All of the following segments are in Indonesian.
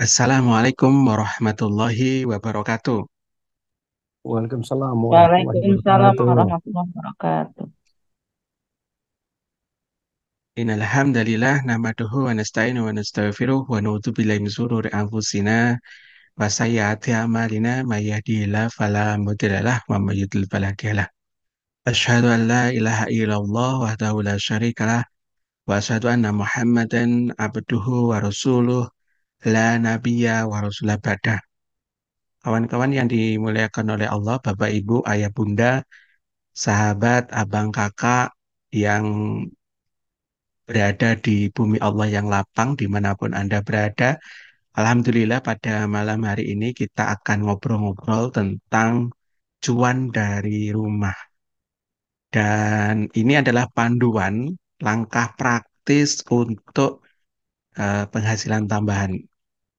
Assalamualaikum warahmatullahi wabarakatuh. Waalaikumsalam warahmatullahi Waalaikumsalam wabarakatuh. warahmatullahi wabarakatuh. Innal hamdalillah nahmaduhu wa nasta'inu wa nastaghfiruh wa na'udzu billahi min shururi anfusina wa sayyiati a'malina may yahdihillahu fala mudilla lahu wa may yudlil fala hadiya lahu. Asyhadu an la ilaha illallah wahdahu la syarikalah wa asyhadu anna Muhammadan abduhu wa rasuluh la nabiyya wa rasulah ba'dah. Kawan-kawan yang dimuliakan oleh Allah, Bapak Ibu, Ayah Bunda, sahabat, abang, kakak yang berada di bumi Allah yang lapang dimanapun Anda berada. Alhamdulillah pada malam hari ini kita akan ngobrol-ngobrol tentang cuan dari rumah. Dan ini adalah panduan langkah praktis untuk penghasilan tambahan.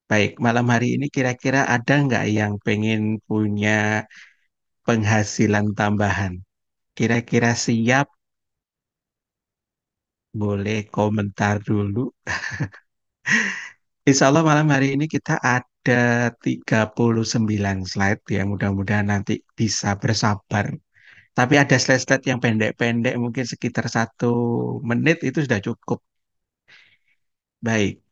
Baik, malam hari ini kira-kira ada nggak yang pengen punya penghasilan tambahan? Kira-kira siap? Boleh komentar dulu. Insya Allah malam hari ini kita ada 39 slide ya. Mudah-mudahan nanti bisa bersabar. Tapi ada slide-slide yang pendek-pendek mungkin sekitar 1 menit itu sudah cukup. Baik,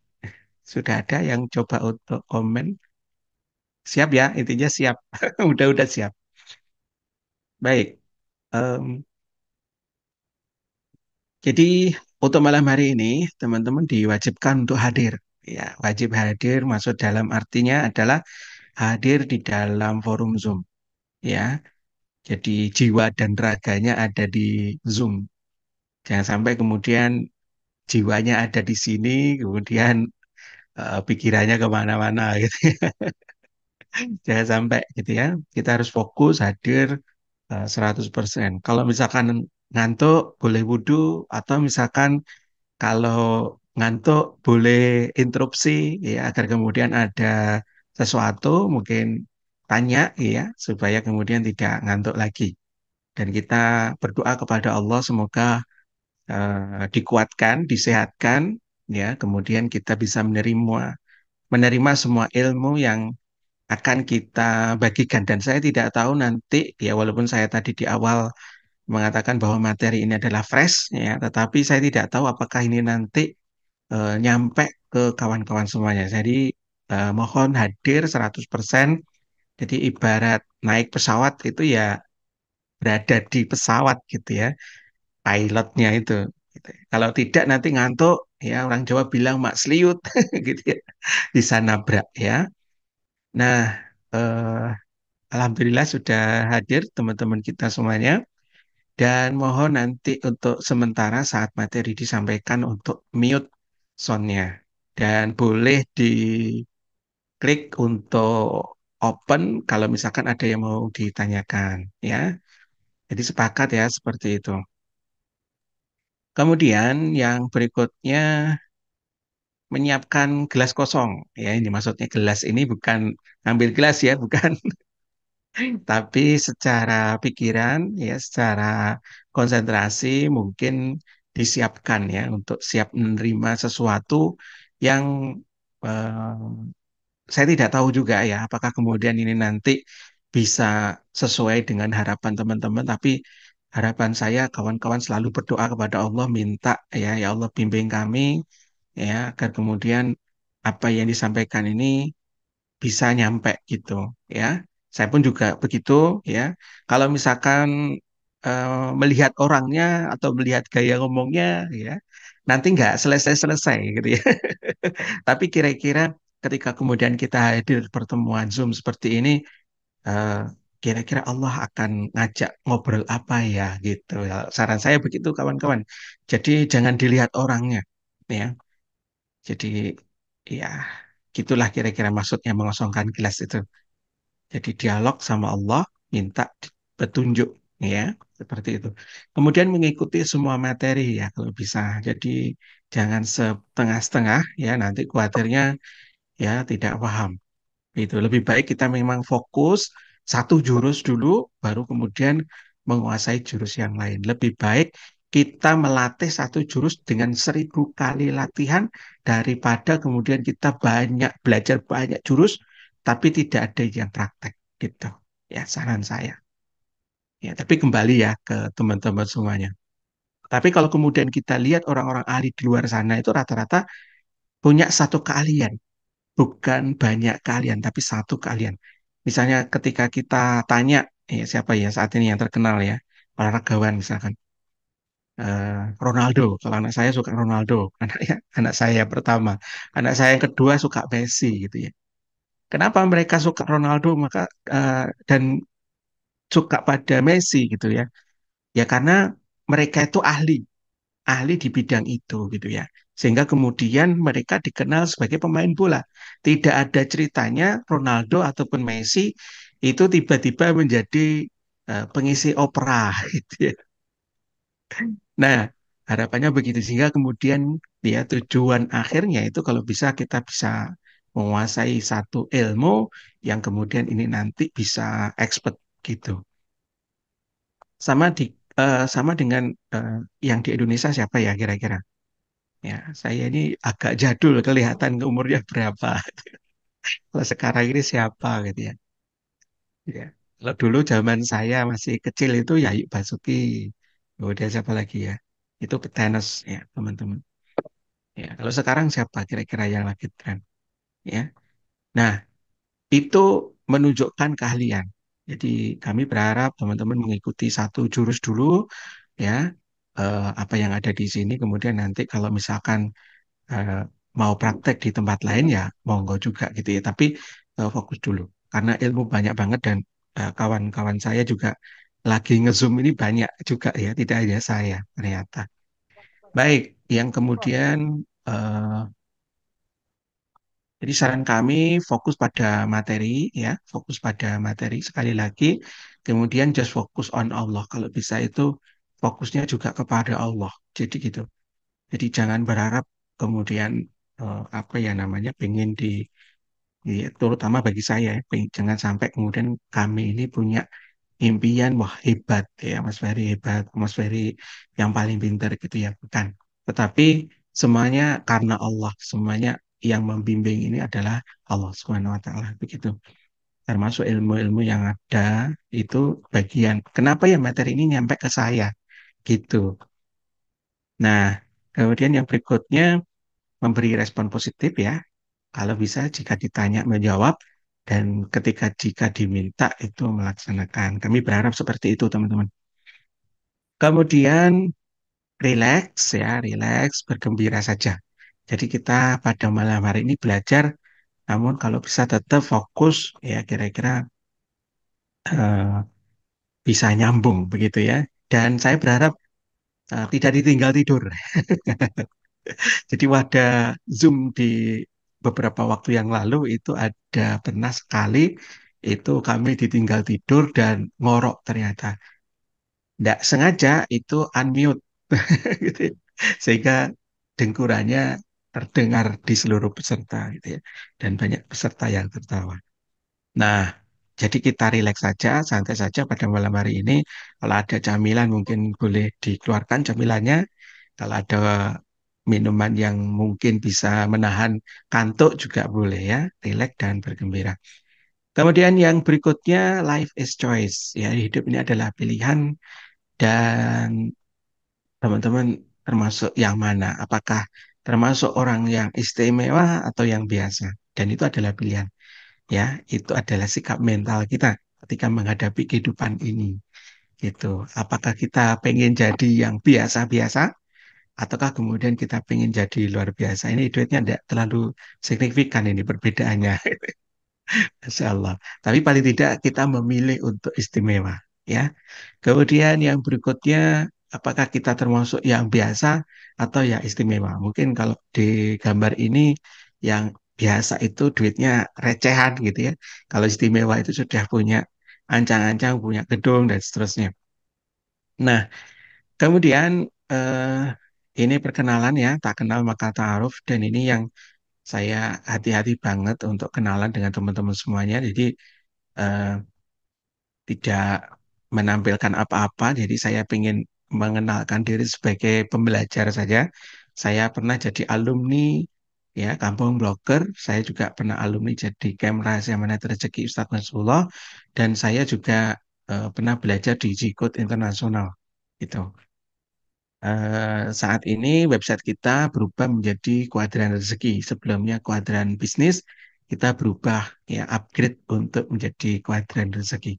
sudah ada yang coba untuk komen. Siap ya, intinya siap. Udah siap. Baik, em, jadi untuk malam hari ini teman-teman diwajibkan untuk hadir. Ya, wajib hadir maksud dalam artinya adalah hadir di dalam forum Zoom. Ya, jadi jiwa dan raganya ada di Zoom. Jangan sampai kemudian jiwanya ada di sini, kemudian pikirannya kemana-mana gitu. Jangan sampai gitu ya. Kita harus fokus hadir 100%. Kalau misalkan ngantuk boleh wudhu atau misalkan kalau ngantuk boleh interupsi ya agar kemudian ada sesuatu mungkin tanya ya supaya kemudian tidak ngantuk lagi. Dan kita berdoa kepada Allah semoga dikuatkan, disehatkan, ya. Kemudian kita bisa menerima semua ilmu yang akan kita bagikan. Dan saya tidak tahu nanti, ya walaupun saya tadi di awal mengatakan bahwa materi ini adalah fresh, ya, tetapi saya tidak tahu apakah ini nanti nyampe ke kawan-kawan semuanya. Jadi mohon hadir 100%. Jadi ibarat naik pesawat itu ya berada di pesawat gitu ya. Pilotnya itu. Gitu. Kalau tidak nanti ngantuk, ya orang Jawa bilang mak seliut, gitu ya, bisa nabrak ya. Nah, eh, alhamdulillah sudah hadir teman-teman kita semuanya. Dan mohon nanti untuk sementara saat materi disampaikan untuk mute soundnya. Dan boleh diklik untuk open kalau misalkan ada yang mau ditanyakan ya. Jadi sepakat ya seperti itu. Kemudian yang berikutnya menyiapkan gelas kosong. Ya, ini maksudnya gelas ini bukan ambil gelas ya, bukan. Tapi secara pikiran, ya, secara konsentrasi mungkin disiapkan ya untuk siap menerima sesuatu yang saya tidak tahu juga ya, apakah kemudian ini nanti bisa sesuai dengan harapan teman-teman. Tapi harapan saya kawan-kawan selalu berdoa kepada Allah, minta ya, ya Allah bimbing kami ya agar kemudian apa yang disampaikan ini bisa nyampe gitu ya. Saya pun juga begitu ya. Kalau misalkan melihat orangnya atau melihat gaya ngomongnya ya, nanti nggak selesai-selesai gitu ya. Tapi kira-kira ketika kemudian kita hadir pertemuan Zoom seperti ini, eh, kira-kira Allah akan ngajak ngobrol apa ya gitu. Ya, saran saya begitu kawan-kawan. Jadi jangan dilihat orangnya ya. Jadi ya gitulah kira-kira maksudnya mengosongkan gelas itu. Jadi dialog sama Allah, minta petunjuk ya, seperti itu. Kemudian mengikuti semua materi ya kalau bisa. Jadi jangan setengah-setengah ya, nanti khawatirnya ya tidak paham. Itu lebih baik kita memang fokus satu jurus dulu, baru kemudian menguasai jurus yang lain. Lebih baik kita melatih satu jurus dengan 1.000 kali latihan daripada kemudian kita banyak belajar banyak jurus tapi tidak ada yang praktek gitu. Ya, saran saya. Ya, tapi kembali ya ke teman-teman semuanya. Tapi kalau kemudian kita lihat orang-orang ahli di luar sana itu rata-rata punya satu keahlian, bukan banyak keahlian, tapi satu keahlian. Misalnya ketika kita tanya, ya siapa ya saat ini yang terkenal ya, olahragawan misalkan, Ronaldo. Kalau anak saya suka Ronaldo, anak saya pertama, anak saya yang kedua suka Messi gitu ya. Kenapa mereka suka Ronaldo maka dan suka pada Messi gitu ya? Ya karena mereka itu ahli di bidang itu gitu ya. Sehingga kemudian mereka dikenal sebagai pemain bola. Tidak ada ceritanya Ronaldo ataupun Messi itu tiba-tiba menjadi pengisi opera gitu ya. Nah, harapannya begitu sehingga kemudian ya tujuan akhirnya itu kalau bisa kita bisa menguasai satu ilmu yang kemudian ini nanti bisa expert gitu. Sama di sama dengan eh, yang di Indonesia siapa ya kira-kira? Ya, saya ini agak jadul kelihatan umurnya berapa. Kalau sekarang ini siapa gitu ya. Ya. Kalau dulu zaman saya masih kecil itu ya Yuk Basuki. Kemudian siapa lagi ya? Itu petenis ya, teman-teman. Ya, kalau sekarang siapa kira-kira yang lagi tren? Ya. Nah, itu menunjukkan keahlian. Jadi kami berharap teman-teman mengikuti satu jurus dulu ya, apa yang ada di sini. Kemudian nanti kalau misalkan eh, mau praktek di tempat lain ya monggo juga gitu ya. Tapi fokus dulu karena ilmu banyak banget dan kawan-kawan saya juga lagi ngezoom ini banyak juga ya, tidak hanya saya ternyata. Baik, yang kemudian eh, jadi saran kami fokus pada materi ya, fokus pada materi sekali lagi. Kemudian just fokus on Allah. Kalau bisa itu fokusnya juga kepada Allah. Jadi gitu. Jadi jangan berharap kemudian apa ya namanya pengen ya, terutama bagi saya ya, jangan sampai kemudian kami ini punya impian wah hebat ya Mas Ferry hebat, Mas Ferry yang paling pintar gitu ya bukan. Tetapi semuanya karena Allah, semuanya yang membimbing ini adalah Allah Subhanahu wa taala begitu. Termasuk ilmu-ilmu yang ada itu bagian. Kenapa ya materi ini nyampe ke saya gitu. Nah, kemudian yang berikutnya memberi respon positif ya. Kalau bisa jika ditanya menjawab dan ketika jika diminta itu melaksanakan. Kami berharap seperti itu teman-teman. Kemudian relax ya, relax, bergembira saja. Jadi kita pada malam hari ini belajar, namun kalau bisa tetap fokus ya kira-kira eh, bisa nyambung begitu ya. Dan saya berharap tidak ditinggal tidur. Jadi wadah Zoom di beberapa waktu yang lalu itu ada pernah sekali itu kami ditinggal tidur dan ngorok ternyata. Tidak sengaja itu unmute gitu ya. Sehingga dengkurannya terdengar di seluruh peserta gitu ya. Dan banyak peserta yang tertawa. Nah, jadi kita rileks saja, santai saja pada malam hari ini. Kalau ada camilan mungkin boleh dikeluarkan camilannya. Kalau ada minuman yang mungkin bisa menahan kantuk juga boleh ya, rileks dan bergembira. Kemudian yang berikutnya life is choice. Ya, hidup ini adalah pilihan dan teman-teman termasuk yang mana? Apakah termasuk orang yang istimewa atau yang biasa? Dan itu adalah pilihan. Ya, itu adalah sikap mental kita ketika menghadapi kehidupan ini. Gitu. Apakah kita pengen jadi yang biasa-biasa ataukah kemudian kita pengen jadi luar biasa? Ini duitnya tidak terlalu signifikan ini perbedaannya. Masya Allah. Tapi paling tidak kita memilih untuk istimewa. Ya. Kemudian yang berikutnya, apakah kita termasuk yang biasa atau yang istimewa? Mungkin kalau di gambar ini yang biasa itu duitnya recehan gitu ya. Kalau istimewa itu sudah punya ancang-ancang, punya gedung dan seterusnya. Nah, kemudian ini perkenalan ya, tak kenal maka ta'aruf dan ini yang saya hati-hati banget untuk kenalan dengan teman-teman semuanya. Jadi eh, tidak menampilkan apa-apa. Jadi saya ingin mengenalkan diri sebagai pembelajar saja. Saya pernah jadi alumni ya Kampung Blogger. Saya juga pernah alumni jadi Camp Rahasia Mana Rezeki Ustadz Nasrullah. Dan saya juga pernah belajar di G-Code Internasional. Gitu. Saat ini website kita berubah menjadi kuadran rezeki. Sebelumnya kuadran bisnis, kita berubah ya upgrade untuk menjadi kuadran rezeki.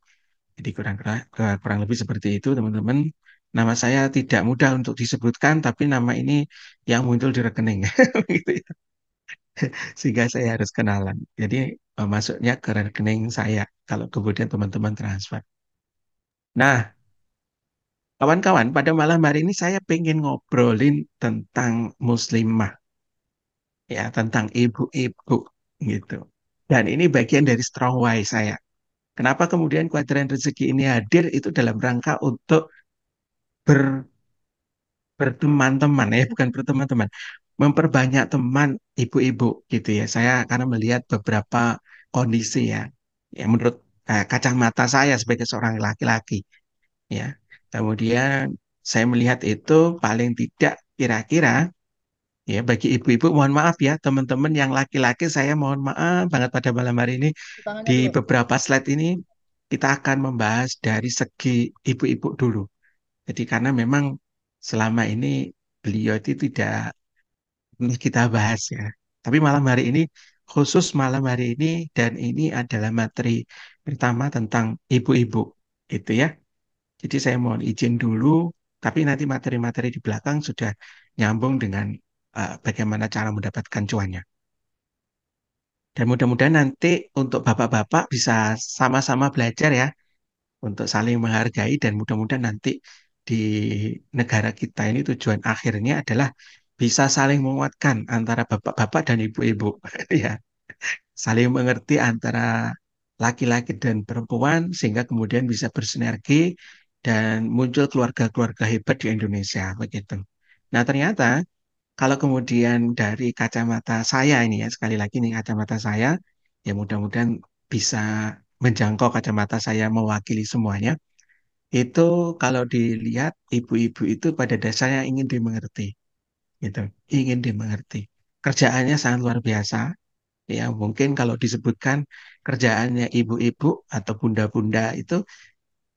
Jadi kurang lebih seperti itu teman-teman. Nama saya tidak mudah untuk disebutkan, tapi nama ini yang muncul di rekening. Gitu ya. Sehingga saya harus kenalan. Jadi masuknya ke rekening saya kalau kemudian teman-teman transfer. Nah, kawan-kawan, pada malam hari ini saya pengen ngobrolin tentang muslimah, ya, tentang ibu-ibu gitu. Dan ini bagian dari strong why saya. Kenapa kemudian kuadran rezeki ini hadir itu dalam rangka untuk ber berteman-teman ya, bukan berteman-teman, memperbanyak teman ibu-ibu gitu ya. Saya karena melihat beberapa kondisi ya, ya menurut kacamata saya sebagai seorang laki-laki ya. Kemudian saya melihat itu paling tidak kira-kira ya bagi ibu-ibu mohon maaf ya teman-teman yang laki-laki saya mohon maaf banget pada malam hari ini Tangannya di dulu. beberapa slide ini kita akan membahas dari segi ibu-ibu dulu. Jadi karena memang selama ini beliau itu tidak pernah kita bahas ya. Tapi malam hari ini, khusus malam hari ini, dan ini adalah materi pertama tentang ibu-ibu. Itu ya. Jadi saya mohon izin dulu, tapi nanti materi-materi di belakang sudah nyambung dengan bagaimana cara mendapatkan cuannya. Dan mudah-mudahan nanti untuk bapak-bapak bisa sama-sama belajar ya untuk saling menghargai dan mudah-mudahan nanti di negara kita ini tujuan akhirnya adalah bisa saling menguatkan antara bapak-bapak dan ibu-ibu ya saling mengerti antara laki-laki dan perempuan sehingga kemudian bisa bersinergi dan muncul keluarga-keluarga hebat di Indonesia begitu. Nah, ternyata kalau kemudian dari kacamata saya ini ya sekali lagi nih kacamata saya ya mudah-mudahan bisa menjangkau kacamata saya mewakili semuanya itu kalau dilihat ibu-ibu itu pada dasarnya ingin dimengerti, gitu, ingin dimengerti. Kerjaannya sangat luar biasa, ya mungkin kalau disebutkan kerjaannya ibu-ibu atau bunda-bunda itu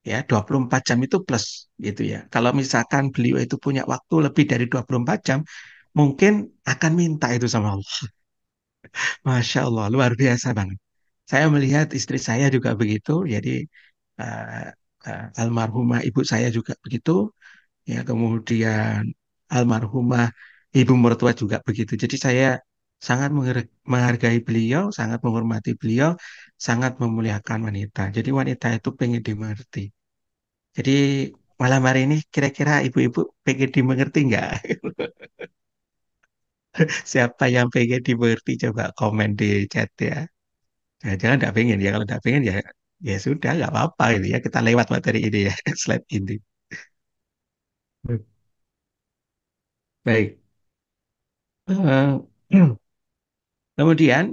ya 24 jam itu plus, gitu ya. Kalau misalkan beliau itu punya waktu lebih dari 24 jam, mungkin akan minta itu sama Allah. Masya Allah, luar biasa banget. Saya melihat istri saya juga begitu, jadi eh, almarhumah ibu saya juga begitu. Ya kemudian almarhumah ibu mertua juga begitu. Jadi saya sangat menghargai beliau, sangat menghormati beliau, sangat memuliakan wanita. Jadi wanita itu pengen dimengerti. Jadi malam hari ini kira-kira ibu-ibu pengen dimengerti nggak? Siapa yang pengen dimengerti coba komen di chat ya. Jangan nggak pengen ya. Kalau nggak pengen ya ya sudah nggak apa-apa gitu ya. Kita lewat materi ini ya slide ini. Baik. Eh, Kemudian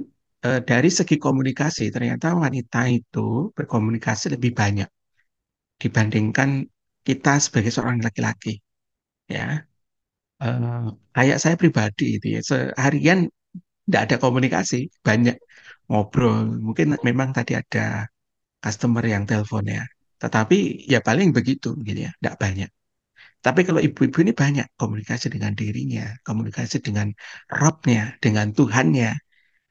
dari segi komunikasi ternyata wanita itu berkomunikasi lebih banyak dibandingkan kita sebagai seorang laki-laki ya. Eh, Kayak saya pribadi itu ya seharian tidak ada komunikasi banyak ngobrol mungkin memang tadi ada customer yang telepon ya tetapi ya paling begitu gitu ya tidak banyak tapi kalau ibu-ibu ini banyak komunikasi dengan dirinya komunikasi dengan Robnya dengan Tuhannya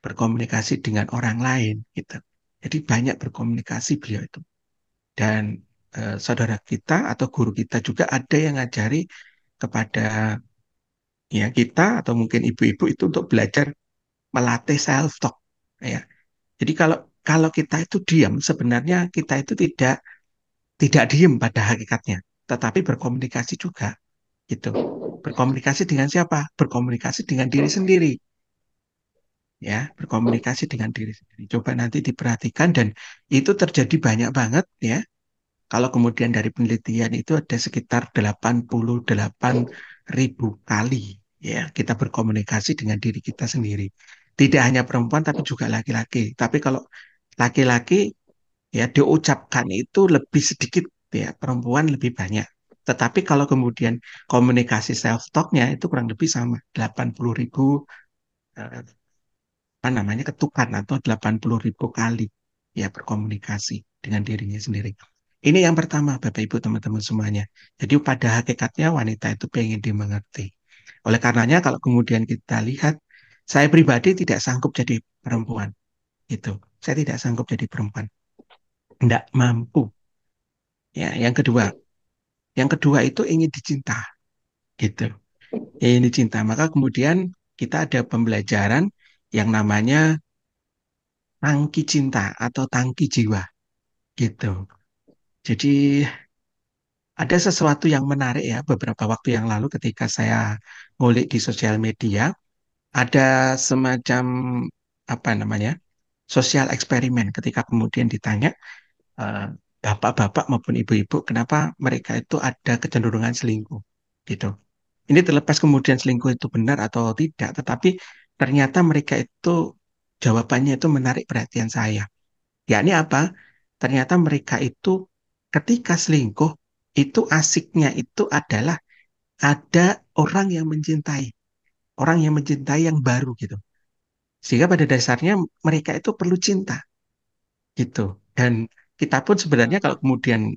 berkomunikasi dengan orang lain gitu. Jadi banyak berkomunikasi beliau itu. Dan saudara kita atau guru kita juga ada yang ngajari kepada ya kita atau mungkin ibu-ibu itu untuk belajar melatih self talk ya. Jadi kalau kalau kita itu diam sebenarnya kita itu tidak diam pada hakikatnya, tetapi berkomunikasi juga gitu. Berkomunikasi dengan siapa? Berkomunikasi dengan diri sendiri ya berkomunikasi dengan diri sendiri. Coba nanti diperhatikan dan itu terjadi banyak banget ya. Kalau kemudian dari penelitian itu ada sekitar 88.000 kali ya kita berkomunikasi dengan diri kita sendiri. Tidak hanya perempuan tapi juga laki-laki. Tapi kalau laki-laki ya diucapkan itu lebih sedikit ya, perempuan lebih banyak. Tetapi kalau kemudian komunikasi self talknya itu kurang lebih sama 80.000 apa namanya ketukan atau 80.000 kali ya berkomunikasi dengan dirinya sendiri. Ini yang pertama, Bapak Ibu teman-teman semuanya. Jadi pada hakikatnya wanita itu pengen dimengerti. Oleh karenanya kalau kemudian kita lihat, saya pribadi tidak sanggup jadi perempuan. Itu, saya tidak sanggup jadi perempuan. Tidak mampu. Ya, yang kedua itu ingin dicinta, gitu. Ingin dicinta. Maka kemudian kita ada pembelajaran yang namanya tangki cinta atau tangki jiwa, gitu. Jadi ada sesuatu yang menarik ya beberapa waktu yang lalu ketika saya ngulik di sosial media, ada semacam apa namanya sosial eksperimen ketika kemudian ditanya eh, bapak-bapak maupun ibu-ibu kenapa mereka itu ada kecenderungan selingkuh gitu. Ini terlepas kemudian selingkuh itu benar atau tidak, tetapi ternyata mereka itu jawabannya itu menarik perhatian saya. Yakni apa? Ternyata mereka itu ketika selingkuh itu asiknya itu adalah ada orang yang mencintai yang baru gitu. Sehingga pada dasarnya mereka itu perlu cinta gitu. Dan kita pun sebenarnya kalau kemudian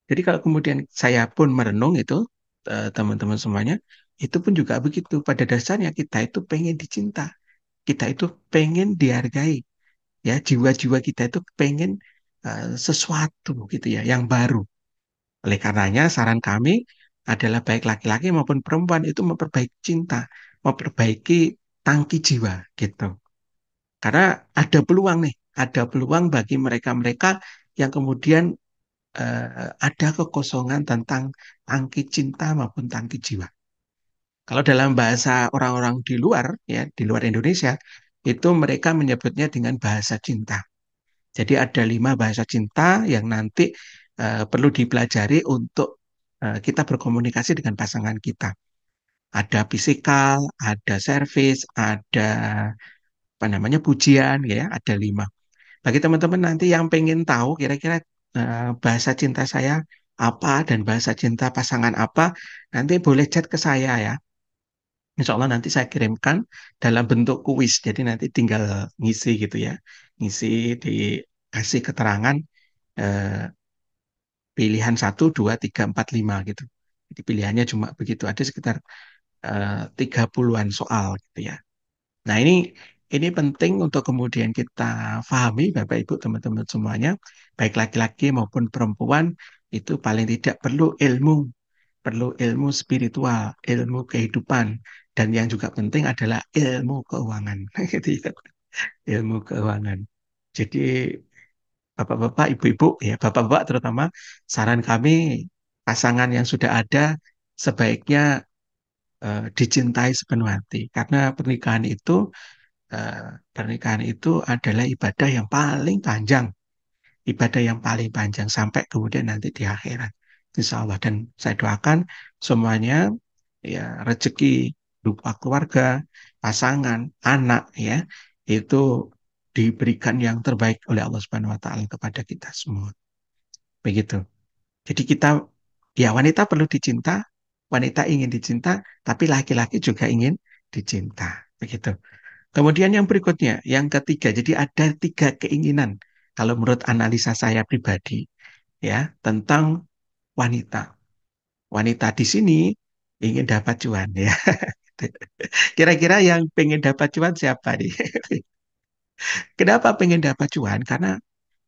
jadi kalau kemudian saya pun merenung itu teman-teman semuanya itu pun juga begitu. Pada dasarnya kita itu pengen dicinta, kita itu pengen dihargai, ya jiwa-jiwa kita itu pengen sesuatu gitu ya yang baru. Oleh karenanya saran kami adalah baik laki-laki maupun perempuan itu memperbaiki cinta, memperbaiki tangki jiwa gitu. Karena ada peluang nih, ada peluang bagi mereka-mereka yang kemudian ada kekosongan tentang tangki cinta maupun tangki jiwa. Kalau dalam bahasa orang-orang di luar, ya di luar Indonesia, itu mereka menyebutnya dengan bahasa cinta. Jadi ada 5 bahasa cinta yang nanti perlu dipelajari untuk kita berkomunikasi dengan pasangan kita. Ada fisikal, ada service, ada apa namanya pujian, ya, ada 5. Bagi teman-teman nanti yang pengen tahu kira-kira bahasa cinta saya apa dan bahasa cinta pasangan apa, nanti boleh chat ke saya ya. Insya Allah nanti saya kirimkan dalam bentuk kuis. Jadi nanti tinggal ngisi gitu ya. Ngisi dikasih keterangan eh, pilihan 1, 2, 3, 4, 5 gitu. Jadi pilihannya cuma begitu. Ada sekitar 30-an soal gitu ya. Nah, ini penting untuk kemudian kita pahami, Bapak Ibu, teman-teman semuanya, baik laki-laki maupun perempuan, itu paling tidak perlu ilmu spiritual, ilmu kehidupan, dan yang juga penting adalah ilmu keuangan. Gitu ya, ilmu keuangan. Jadi, Bapak-bapak, ibu-ibu, ya, Bapak-bapak terutama, saran kami, pasangan yang sudah ada sebaiknya dicintai sepenuh hati, karena eh, pernikahan itu adalah ibadah yang paling panjang sampai kemudian nanti di akhirat, insya Allah. Dan saya doakan semuanya ya rezeki berupa keluarga, pasangan, anak ya itu diberikan yang terbaik oleh Allah Subhanahu Wa Taala kepada kita semua. Begitu. Jadi kita ya wanita perlu dicinta, wanita ingin dicinta, tapi laki-laki juga ingin dicinta. Begitu. Kemudian yang berikutnya, yang ketiga, jadi ada 3 keinginan kalau menurut analisa saya pribadi ya tentang wanita. Wanita di sini ingin dapat cuan ya. Kira-kira yang pengen dapat cuan siapa nih? Kenapa pengen dapat cuan? Karena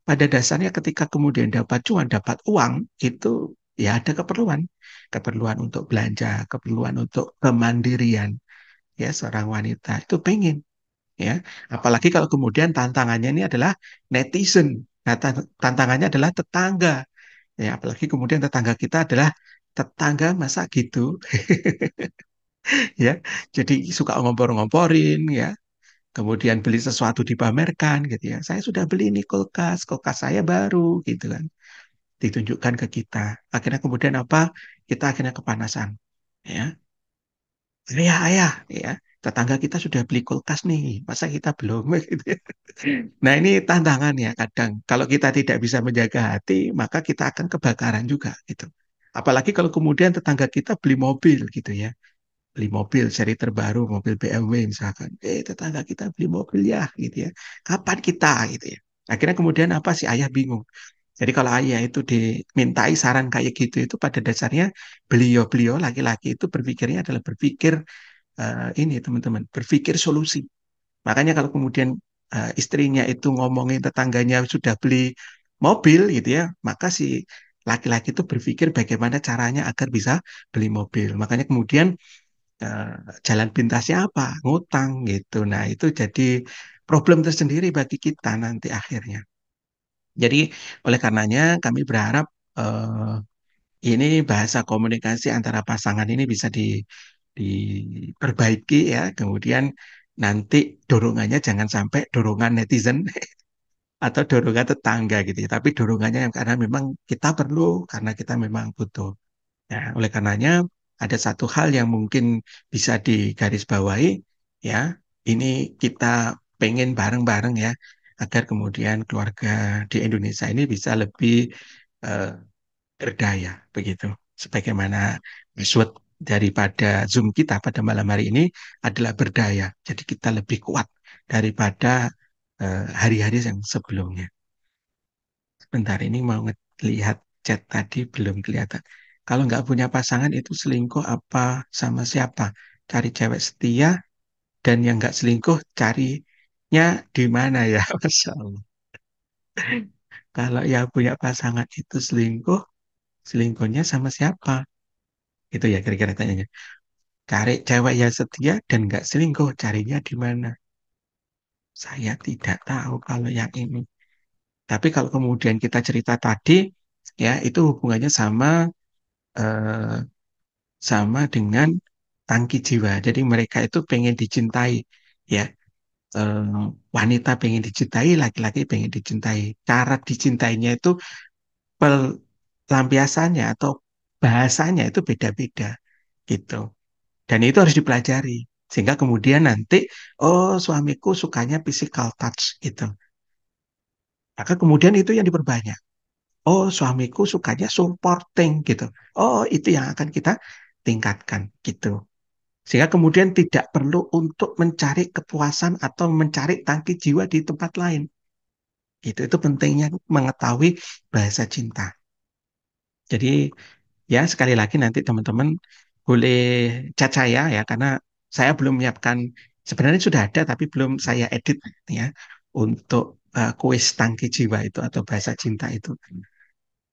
pada dasarnya ketika kemudian dapat cuan, dapat uang itu ya ada keperluan. Keperluan untuk belanja, keperluan untuk kemandirian ya seorang wanita itu pengen ya. Apalagi kalau kemudian tantangannya ini adalah netizen. Nah, tantangannya adalah tetangga. Ya, apalagi kemudian tetangga kita adalah tetangga masa gitu, ya. Jadi suka ngompor-ngomporin, ya. Kemudian beli sesuatu dipamerkan, gitu ya. Saya sudah beli ini kulkas, kulkas saya baru, gitu kan. Ditunjukkan ke kita. Akhirnya kemudian apa? Kita akhirnya kepanasan, ya. Ayah, ayah, ya. Tetangga kita sudah beli kulkas nih, masa kita belum? Gitu ya. Nah, ini tantangan ya kadang. Kalau kita tidak bisa menjaga hati, maka kita akan kebakaran juga gitu. Apalagi kalau kemudian tetangga kita beli mobil gitu ya, beli mobil seri terbaru, mobil BMW misalkan. Tetangga kita beli mobil ya gitu ya. Kapan kita gitu ya. Akhirnya kemudian apa sih ayah bingung. Jadi kalau ayah itu dimintai saran kayak gitu itu pada dasarnya beliau-beliau laki-laki itu berpikirnya adalah berpikir ini teman-teman, berpikir solusi. Makanya kalau kemudian istrinya itu ngomongin tetangganya sudah beli mobil gitu ya, maka si laki-laki itu berpikir bagaimana caranya agar bisa beli mobil. Makanya kemudian eh, jalan pintasnya apa? Ngutang gitu. Nah, itu jadi problem tersendiri bagi kita nanti akhirnya. Jadi oleh karenanya kami berharap ini bahasa komunikasi antara pasangan ini bisa diperbaiki ya. Kemudian nanti dorongannya jangan sampai dorongan netizen atau dorongan tetangga gitu ya. Tapi dorongannya yang karena memang kita perlu, karena kita memang butuh. Ya, oleh karenanya ada satu hal yang mungkin bisa digarisbawahi ya. Ini kita pengen bareng-bareng ya agar kemudian keluarga di Indonesia ini bisa lebih eh, berdaya begitu. Sebagaimana maksud daripada Zoom kita pada malam hari ini adalah berdaya. Jadi kita lebih kuat daripada hari-hari yang sebelumnya. Sebentar ini mau lihat chat tadi belum kelihatan. Kalau nggak punya pasangan itu selingkuh apa sama siapa? Cari cewek setia dan yang nggak selingkuh carinya di mana ya? Masya Allah. Kalau yang punya pasangan itu selingkuh, selingkuhnya sama siapa? Itu ya kira-kira tanyanya. Cari cewek yang setia dan nggak selingkuh, carinya di mana? Saya tidak tahu kalau yang ini. Tapi kalau kemudian kita cerita tadi, ya itu hubungannya eh, sama dengan tangki jiwa. Jadi mereka itu pengen dicintai, ya. Eh, Wanita pengen dicintai, laki-laki pengen dicintai. Cara dicintainya itu pelampiasannya atau bahasanya itu beda-beda, gitu. Dan itu harus dipelajari. Sehingga kemudian nanti, oh suamiku sukanya physical touch gitu. Maka kemudian itu yang diperbanyak. Oh suamiku sukanya supporting gitu. Oh itu yang akan kita tingkatkan gitu. Sehingga kemudian tidak perlu untuk mencari kepuasan atau mencari tangki jiwa di tempat lain. Itu pentingnya mengetahui bahasa cinta. Jadi ya sekali lagi nanti teman-teman boleh chat saya ya karena saya belum menyiapkan sebenarnya sudah ada tapi belum saya edit ya untuk kuis tangki jiwa itu atau bahasa cinta itu.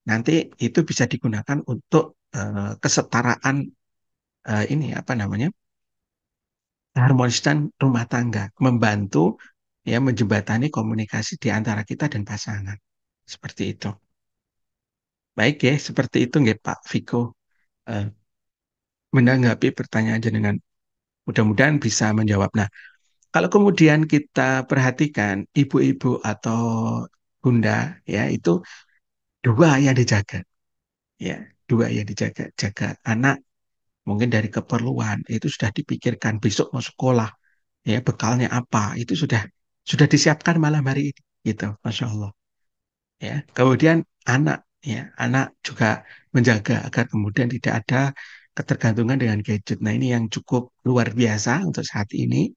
Nanti itu bisa digunakan untuk kesetaraan ini apa namanya? Harmoniskan rumah tangga, membantu ya menjembatani komunikasi di antara kita dan pasangan. Seperti itu. Baik ya, seperti itu nggak Pak Viko. Eh, Menanggapi pertanyaan jenengan, mudah-mudahan bisa menjawab. Nah, kalau kemudian kita perhatikan ibu-ibu atau bunda ya itu dua yang dijaga ya, dua yang dijaga, jaga anak mungkin dari keperluan itu sudah dipikirkan besok mau sekolah ya bekalnya apa itu sudah disiapkan malam hari ini gitu, Masya Allah ya. Kemudian anak ya, anak juga menjaga agar kemudian tidak ada ketergantungan dengan gadget. Nah, ini yang cukup luar biasa untuk saat ini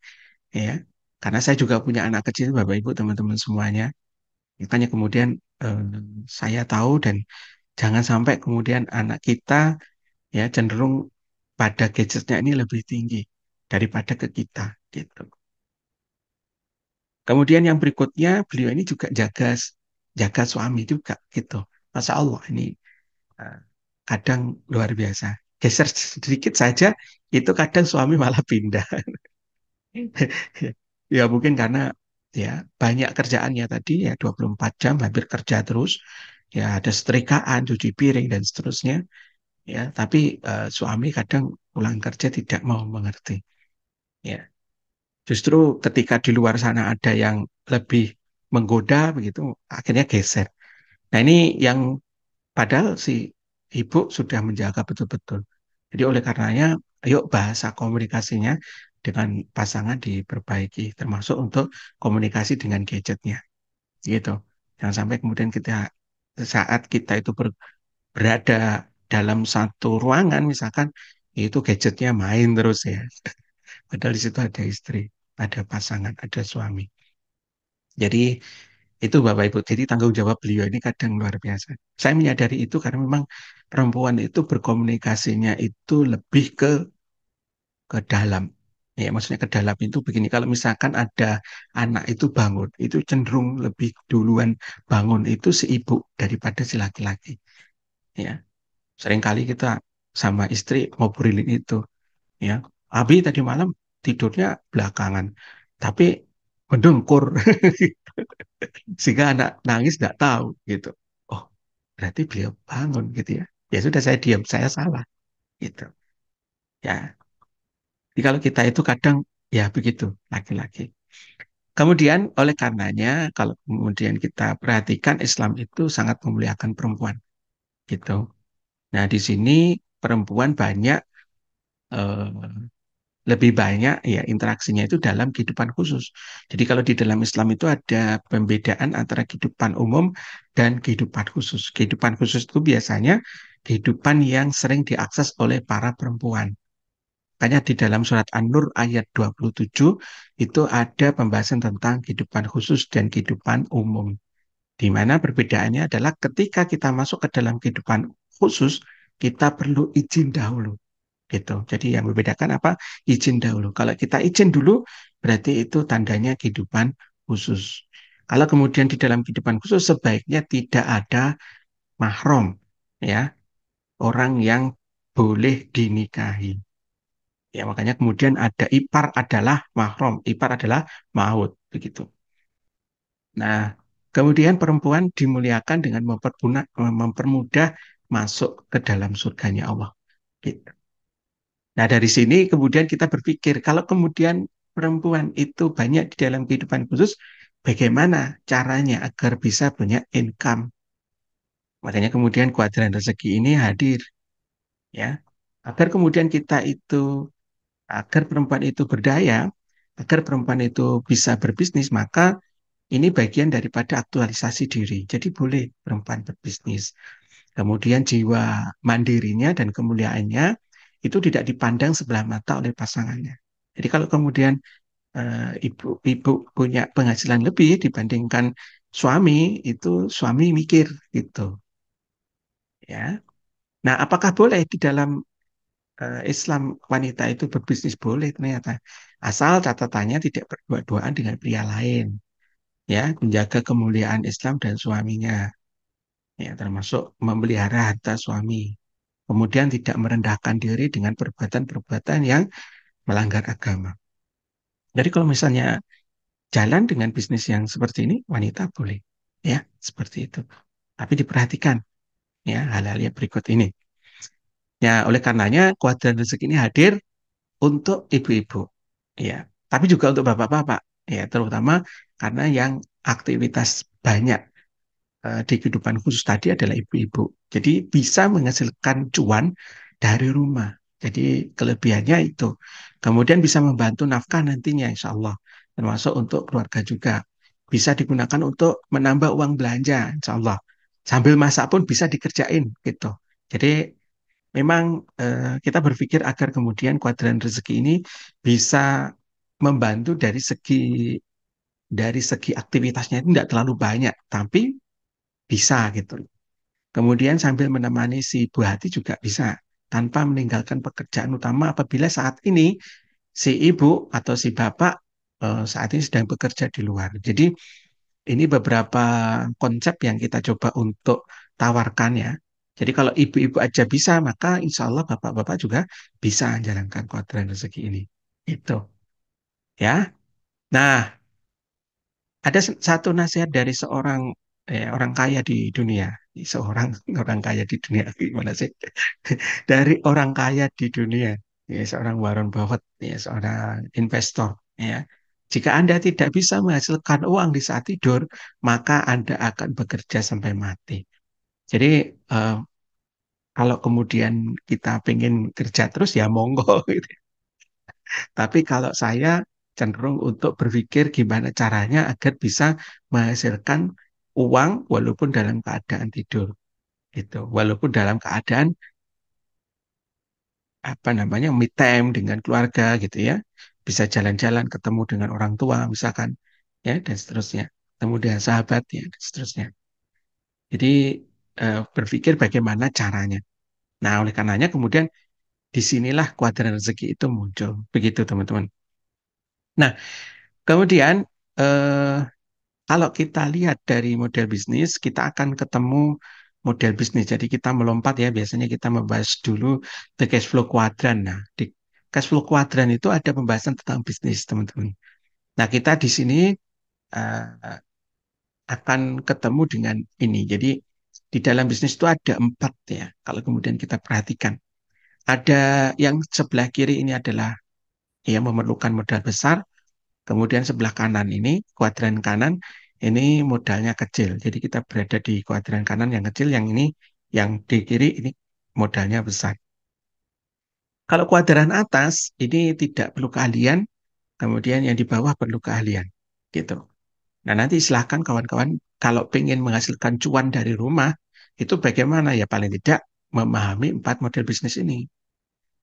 ya. Karena saya juga punya anak kecil, Bapak Ibu, teman-teman semuanya. Makanya kemudian eh, saya tahu dan jangan sampai kemudian anak kita ya cenderung pada gadgetnya ini lebih tinggi daripada ke kita gitu. Kemudian yang berikutnya beliau ini juga jaga suami juga gitu. Masya Allah ini eh, kadang luar biasa. Geser sedikit saja itu kadang suami malah pindah. Ya mungkin karena ya banyak kerjaannya tadi ya 24 jam hampir kerja terus. Ya ada setrikaan, cuci piring dan seterusnya. Ya, tapi suami kadang pulang kerja tidak mau mengerti. Ya, justru ketika di luar sana ada yang lebih menggoda begitu, akhirnya geser. Nah, ini yang padahal si ibu sudah menjaga betul-betul. Jadi oleh karenanya, ayo bahasa komunikasinya dengan pasangan diperbaiki, termasuk untuk komunikasi dengan gadgetnya, gitu. Jangan sampai kemudian kita saat kita itu berada dalam satu ruangan misalkan itu gadgetnya main terus ya. Padahal di situ ada istri, ada pasangan, ada suami. Jadi itu Bapak Ibu. Jadi tanggung jawab beliau ini kadang luar biasa. Saya menyadari itu karena memang perempuan itu berkomunikasinya itu lebih ke dalam. Ya, maksudnya ke dalam itu begini. Kalau misalkan ada anak itu bangun, itu cenderung lebih duluan bangun itu si ibu daripada si laki-laki. Ya, seringkali kita sama istri ngobrolin itu. Ya, Abi tadi malam tidurnya belakangan, tapi mendengkur. Sehingga anak nangis nggak tahu gitu. Oh, berarti beliau bangun gitu ya. Ya sudah saya diam, saya salah gitu. Ya, jadi kalau kita itu kadang ya begitu laki-laki. Kemudian oleh karenanya kalau kemudian kita perhatikan Islam itu sangat memuliakan perempuan gitu. Nah, di sini perempuan banyak eh, lebih banyak ya interaksinya itu dalam kehidupan khusus. Jadi kalau di dalam Islam itu ada pembedaan antara kehidupan umum dan kehidupan khusus. Kehidupan khusus itu biasanya kehidupan yang sering diakses oleh para perempuan. Makanya di dalam surat An-Nur ayat 27 itu ada pembahasan tentang kehidupan khusus dan kehidupan umum. Di mana perbedaannya adalah ketika kita masuk ke dalam kehidupan khusus, kita perlu izin dahulu gitu. Jadi yang membedakan apa? Izin dahulu. Kalau kita izin dulu, berarti itu tandanya kehidupan khusus. Kalau kemudian di dalam kehidupan khusus sebaiknya tidak ada mahram, ya, orang yang boleh dinikahi. Ya, makanya kemudian ada ipar adalah mahram, ipar adalah maut, begitu. Nah, kemudian perempuan dimuliakan dengan mempermudah masuk ke dalam surganya Allah. Gitu. Nah, dari sini kemudian kita berpikir, kalau kemudian perempuan itu banyak di dalam kehidupan khusus, bagaimana caranya agar bisa punya income? Makanya kemudian kuadran rezeki ini hadir, ya. Agar kemudian kita itu, agar perempuan itu berdaya, agar perempuan itu bisa berbisnis, maka ini bagian daripada aktualisasi diri. Jadi boleh perempuan berbisnis. Kemudian jiwa mandirinya dan kemuliaannya itu tidak dipandang sebelah mata oleh pasangannya. Jadi kalau kemudian ibu punya penghasilan lebih dibandingkan suami, itu suami mikir gitu, ya. Nah, apakah boleh di dalam Islam wanita itu berbisnis? Boleh ternyata. Asal catatannya tidak berdua-duaan dengan pria lain, ya, menjaga kemuliaan Islam dan suaminya, ya, termasuk memelihara harta suami. Kemudian tidak merendahkan diri dengan perbuatan-perbuatan yang melanggar agama. Jadi kalau misalnya jalan dengan bisnis yang seperti ini, wanita boleh. Ya, seperti itu. Tapi diperhatikan ya hal-hal yang berikut ini. Ya, oleh karenanya kuadran rezeki ini hadir untuk ibu-ibu. Ya, tapi juga untuk bapak-bapak. Ya, terutama karena yang aktivitas banyak di kehidupan khusus tadi adalah ibu-ibu. Jadi bisa menghasilkan cuan dari rumah. Jadi kelebihannya itu. Kemudian bisa membantu nafkah nantinya insya Allah. Termasuk untuk keluarga juga. Bisa digunakan untuk menambah uang belanja insya Allah. Sambil masak pun bisa dikerjain gitu. Jadi memang kita berpikir agar kemudian kuadran rezeki ini bisa membantu dari segi aktivitasnya itu tidak terlalu banyak, tapi bisa gitu. Kemudian sambil menemani si ibu hati juga bisa tanpa meninggalkan pekerjaan utama apabila saat ini si ibu atau si bapak saat ini sedang bekerja di luar. Jadi ini beberapa konsep yang kita coba untuk tawarkan ya. Jadi kalau ibu-ibu aja bisa, maka insya Allah bapak-bapak juga bisa menjalankan kuadran rezeki ini. Itu ya. Nah, ada satu nasihat dari seorang orang kaya di dunia, seorang orang kaya di dunia gimana sih? Dari orang kaya di dunia, ya, seorang Warren Buffett, ya, seorang investor, ya. Jika Anda tidak bisa menghasilkan uang di saat tidur, maka Anda akan bekerja sampai mati. Jadi eh, kalau kemudian kita pengen kerja terus ya monggo, gitu. Tapi kalau saya cenderung untuk berpikir gimana caranya agar bisa menghasilkan uang walaupun dalam keadaan tidur gitu. Walaupun dalam keadaan apa namanya me time dengan keluarga gitu ya, bisa jalan-jalan ketemu dengan orang tua misalkan ya dan seterusnya, ketemu dengan sahabat ya dan seterusnya. Jadi berpikir bagaimana caranya. Nah, oleh karenanya kemudian disinilah kuadran rezeki itu muncul, begitu teman-teman. Nah, kemudian eh, kalau kita lihat dari model bisnis, kita akan ketemu model bisnis. Jadi kita melompat ya, biasanya kita membahas dulu the cash flow quadrant. Nah, di cash flow quadrant itu ada pembahasan tentang bisnis, teman-teman. Nah, kita di sini eh, akan ketemu dengan ini. Jadi di dalam bisnis itu ada empat ya, kalau kemudian kita perhatikan. Ada yang sebelah kiri ini adalah yang memerlukan modal besar, kemudian sebelah kanan ini, kuadran kanan, ini modalnya kecil. Jadi kita berada di kuadran kanan yang kecil, yang ini, yang di kiri ini modalnya besar. Kalau kuadran atas, ini tidak perlu keahlian, kemudian yang di bawah perlu keahlian. Gitu. Nah nanti silahkan kawan-kawan, kalau ingin menghasilkan cuan dari rumah, itu bagaimana ya paling tidak memahami empat model bisnis ini.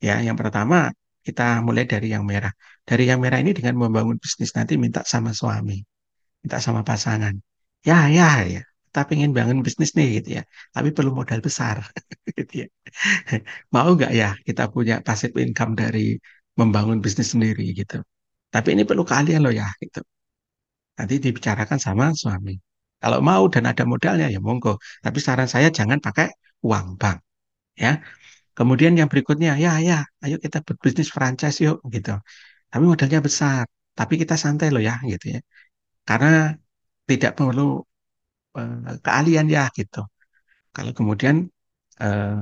Ya, yang pertama kita mulai dari yang merah. Dari yang merah ini dengan membangun bisnis nanti minta sama suami, minta sama pasangan. Ya, ya, ya. Kita pengen bangun bisnis nih gitu ya. Tapi perlu modal besar gitu ya. Mau nggak ya kita punya passive income dari membangun bisnis sendiri gitu. Tapi ini perlu keahlian loh ya gitu. Nanti dibicarakan sama suami. Kalau mau dan ada modalnya ya monggo. Tapi saran saya jangan pakai uang bank ya. Kemudian yang berikutnya, ya, ya, ayo kita berbisnis franchise yuk, gitu. Tapi modalnya besar, tapi kita santai loh ya, gitu ya. Karena tidak perlu keahlian ya, gitu. Kalau kemudian eh,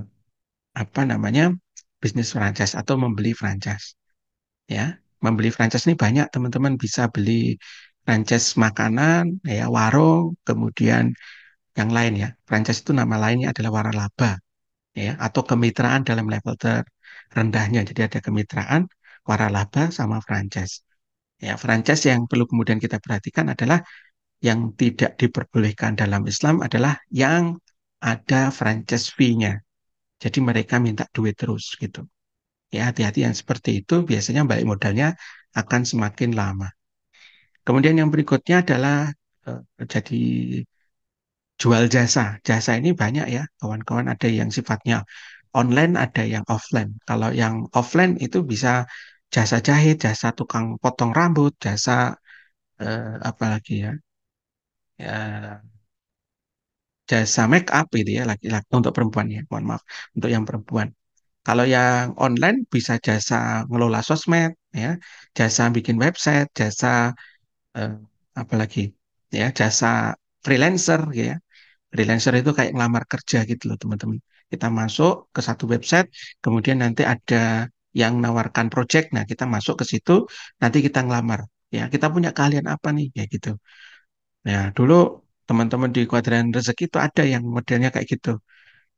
apa namanya bisnis franchise atau membeli franchise, ya, membeli franchise ini banyak teman-teman bisa beli franchise makanan, ya, warung, kemudian yang lain ya. Franchise itu nama lainnya adalah waralaba, ya, atau kemitraan dalam level terendahnya. Jadi ada kemitraan, waralaba sama franchise. Ya, franchise yang perlu kemudian kita perhatikan adalah yang tidak diperbolehkan dalam Islam adalah yang ada franchise fee-nya. Jadi mereka minta duit terus gitu. Ya, hati-hati yang seperti itu biasanya balik modalnya akan semakin lama. Kemudian yang berikutnya adalah jadi jual jasa. Jasa ini banyak ya, kawan-kawan. Ada yang sifatnya online, ada yang offline. Kalau yang offline itu bisa jasa jahit, jasa tukang potong rambut, jasa apa lagi ya, ya jasa make up gitu ya, laki-laki untuk perempuan ya. Mohon maaf untuk yang perempuan. Kalau yang online bisa jasa ngelola sosmed, ya, jasa bikin website, jasa eh, apa lagi, ya, jasa freelancer, ya. Freelancer itu kayak ngelamar kerja gitu loh teman-teman. Kita masuk ke satu website, kemudian nanti ada yang nawarkan project, nah kita masuk ke situ, nanti kita ngelamar. Ya, kita punya keahlian apa nih, ya gitu. Nah, dulu teman-teman di Kuadran Rezeki itu ada yang modelnya kayak gitu.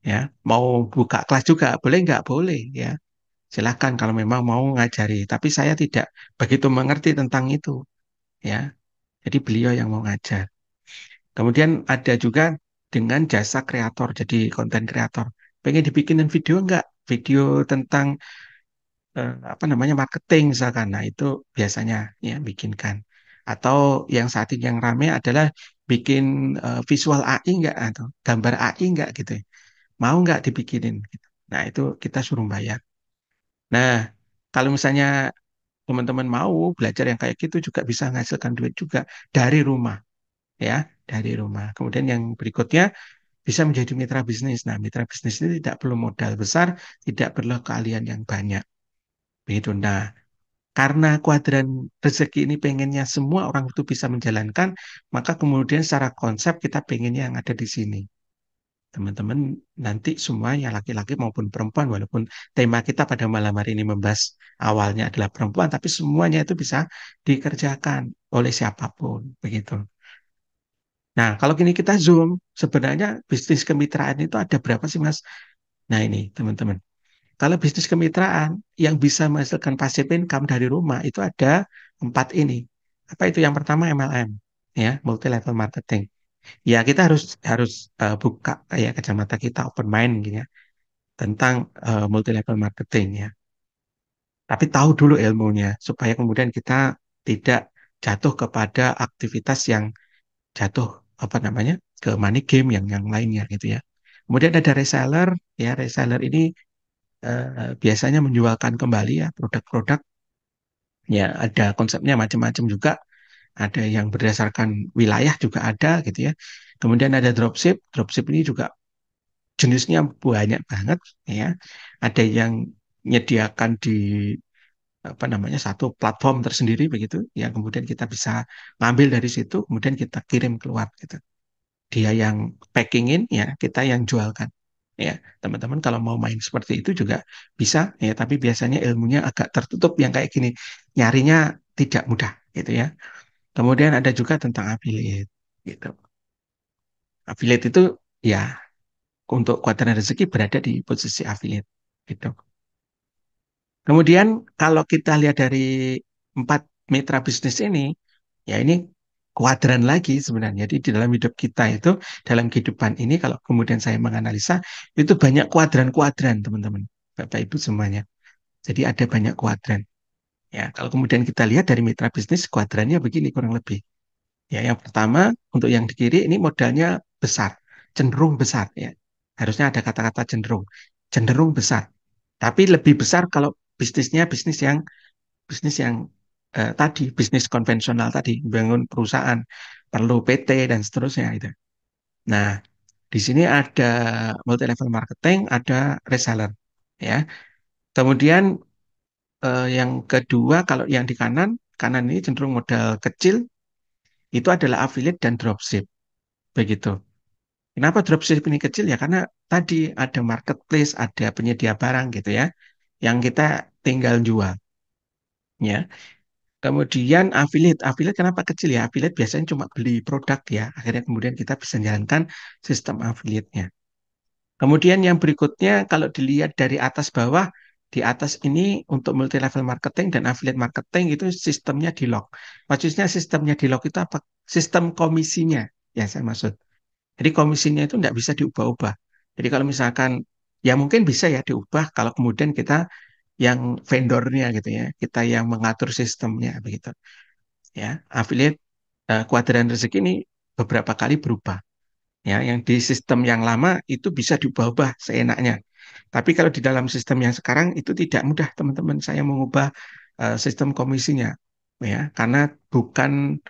Ya, mau buka kelas juga, boleh nggak? Boleh, ya. Silahkan kalau memang mau ngajari. Tapi saya tidak begitu mengerti tentang itu, ya. Jadi beliau yang mau ngajar. Kemudian ada juga dengan jasa kreator, jadi konten kreator. Pengen dibikinin video nggak? Video tentang apa namanya marketing misalkan. Nah itu biasanya ya bikinkan. Atau yang saat ini yang rame adalah bikin visual AI nggak atau gambar AI nggak gitu. Ya. Mau nggak dibikinin? Gitu. Nah itu kita suruh bayar. Nah kalau misalnya teman-teman mau belajar yang kayak gitu juga bisa menghasilkan duit juga dari rumah ya dari rumah. Kemudian yang berikutnya bisa menjadi mitra bisnis. Nah, mitra bisnis ini tidak perlu modal besar, tidak perlu keahlian yang banyak. Begitu. Nah, karena kuadran rezeki ini pengennya semua orang itu bisa menjalankan, maka kemudian secara konsep kita pengennya yang ada di sini. Teman-teman, nanti semuanya laki-laki maupun perempuan, walaupun tema kita pada malam hari ini membahas awalnya adalah perempuan, tapi semuanya itu bisa dikerjakan oleh siapapun. Begitu. Nah, kalau gini kita zoom, sebenarnya bisnis kemitraan itu ada berapa sih, Mas? Nah, ini teman-teman. Kalau bisnis kemitraan yang bisa menghasilkan passive income dari rumah itu ada empat ini. Apa itu? Yang pertama MLM, ya, multi level marketing. Ya, kita harus harus buka ya kacamata kita open mind gitu ya tentang multi level marketing ya. Tapi tahu dulu ilmunya supaya kemudian kita tidak jatuh kepada aktivitas yang jatuh apa namanya ke money game yang lainnya gitu ya. Kemudian ada reseller, ya reseller ini biasanya menjualkan kembali ya produk-produk, ya ada konsepnya macam-macam juga, ada yang berdasarkan wilayah juga ada gitu ya. Kemudian ada dropship, dropship ini juga jenisnya banyak banget ya. Ada yang menyediakan di apa namanya satu platform tersendiri begitu, yang kemudian kita bisa ngambil dari situ, kemudian kita kirim keluar gitu. Dia yang packingin ya kita yang jualkan ya. Teman-teman kalau mau main seperti itu juga bisa ya, tapi biasanya ilmunya agak tertutup yang kayak gini, nyarinya tidak mudah gitu ya. Kemudian ada juga tentang affiliate gitu. Affiliate itu ya untuk kuadran rezeki berada di posisi affiliate gitu. Kemudian kalau kita lihat dari empat mitra bisnis ini, ya ini kuadran lagi sebenarnya. Jadi di dalam hidup kita itu, dalam kehidupan ini, kalau kemudian saya menganalisa, itu banyak kuadran-kuadran, teman-teman. Bapak Ibu semuanya. Jadi ada banyak kuadran. Ya, kalau kemudian kita lihat dari mitra bisnis, kuadrannya begini kurang lebih. Ya, yang pertama untuk yang di kiri ini modalnya besar, cenderung besar ya. Harusnya ada kata-kata cenderung besar. Tapi lebih besar kalau bisnisnya bisnis yang tadi bisnis konvensional tadi, bangun perusahaan, perlu PT dan seterusnya itu. Nah, di sini ada multi level marketing, ada reseller ya. Kemudian yang kedua kalau yang di kanan, kanan ini cenderung modal kecil, itu adalah affiliate dan dropship begitu. Kenapa dropship ini kecil ya? Karena tadi ada marketplace, ada penyedia barang gitu ya, yang kita tinggal jual ya. Kemudian affiliate kenapa kecil ya? Affiliate biasanya cuma beli produk ya. Akhirnya kemudian kita bisa jalankan sistem affiliate-nya. Kemudian yang berikutnya kalau dilihat dari atas bawah, di atas ini untuk multi level marketing dan affiliate marketing itu sistemnya di lock. Maksudnya sistemnya di lock itu apa? Sistem komisinya ya saya maksud. Jadi komisinya itu tidak bisa diubah-ubah. Jadi kalau misalkan ya mungkin bisa ya diubah kalau kemudian kita yang vendornya gitu ya, kita yang mengatur sistemnya begitu. Ya, affiliate kuadran rezeki ini beberapa kali berubah. Ya, yang di sistem yang lama itu bisa diubah-ubah seenaknya. Tapi kalau di dalam sistem yang sekarang itu tidak mudah, teman-teman. Saya mengubah sistem komisinya, ya, karena bukan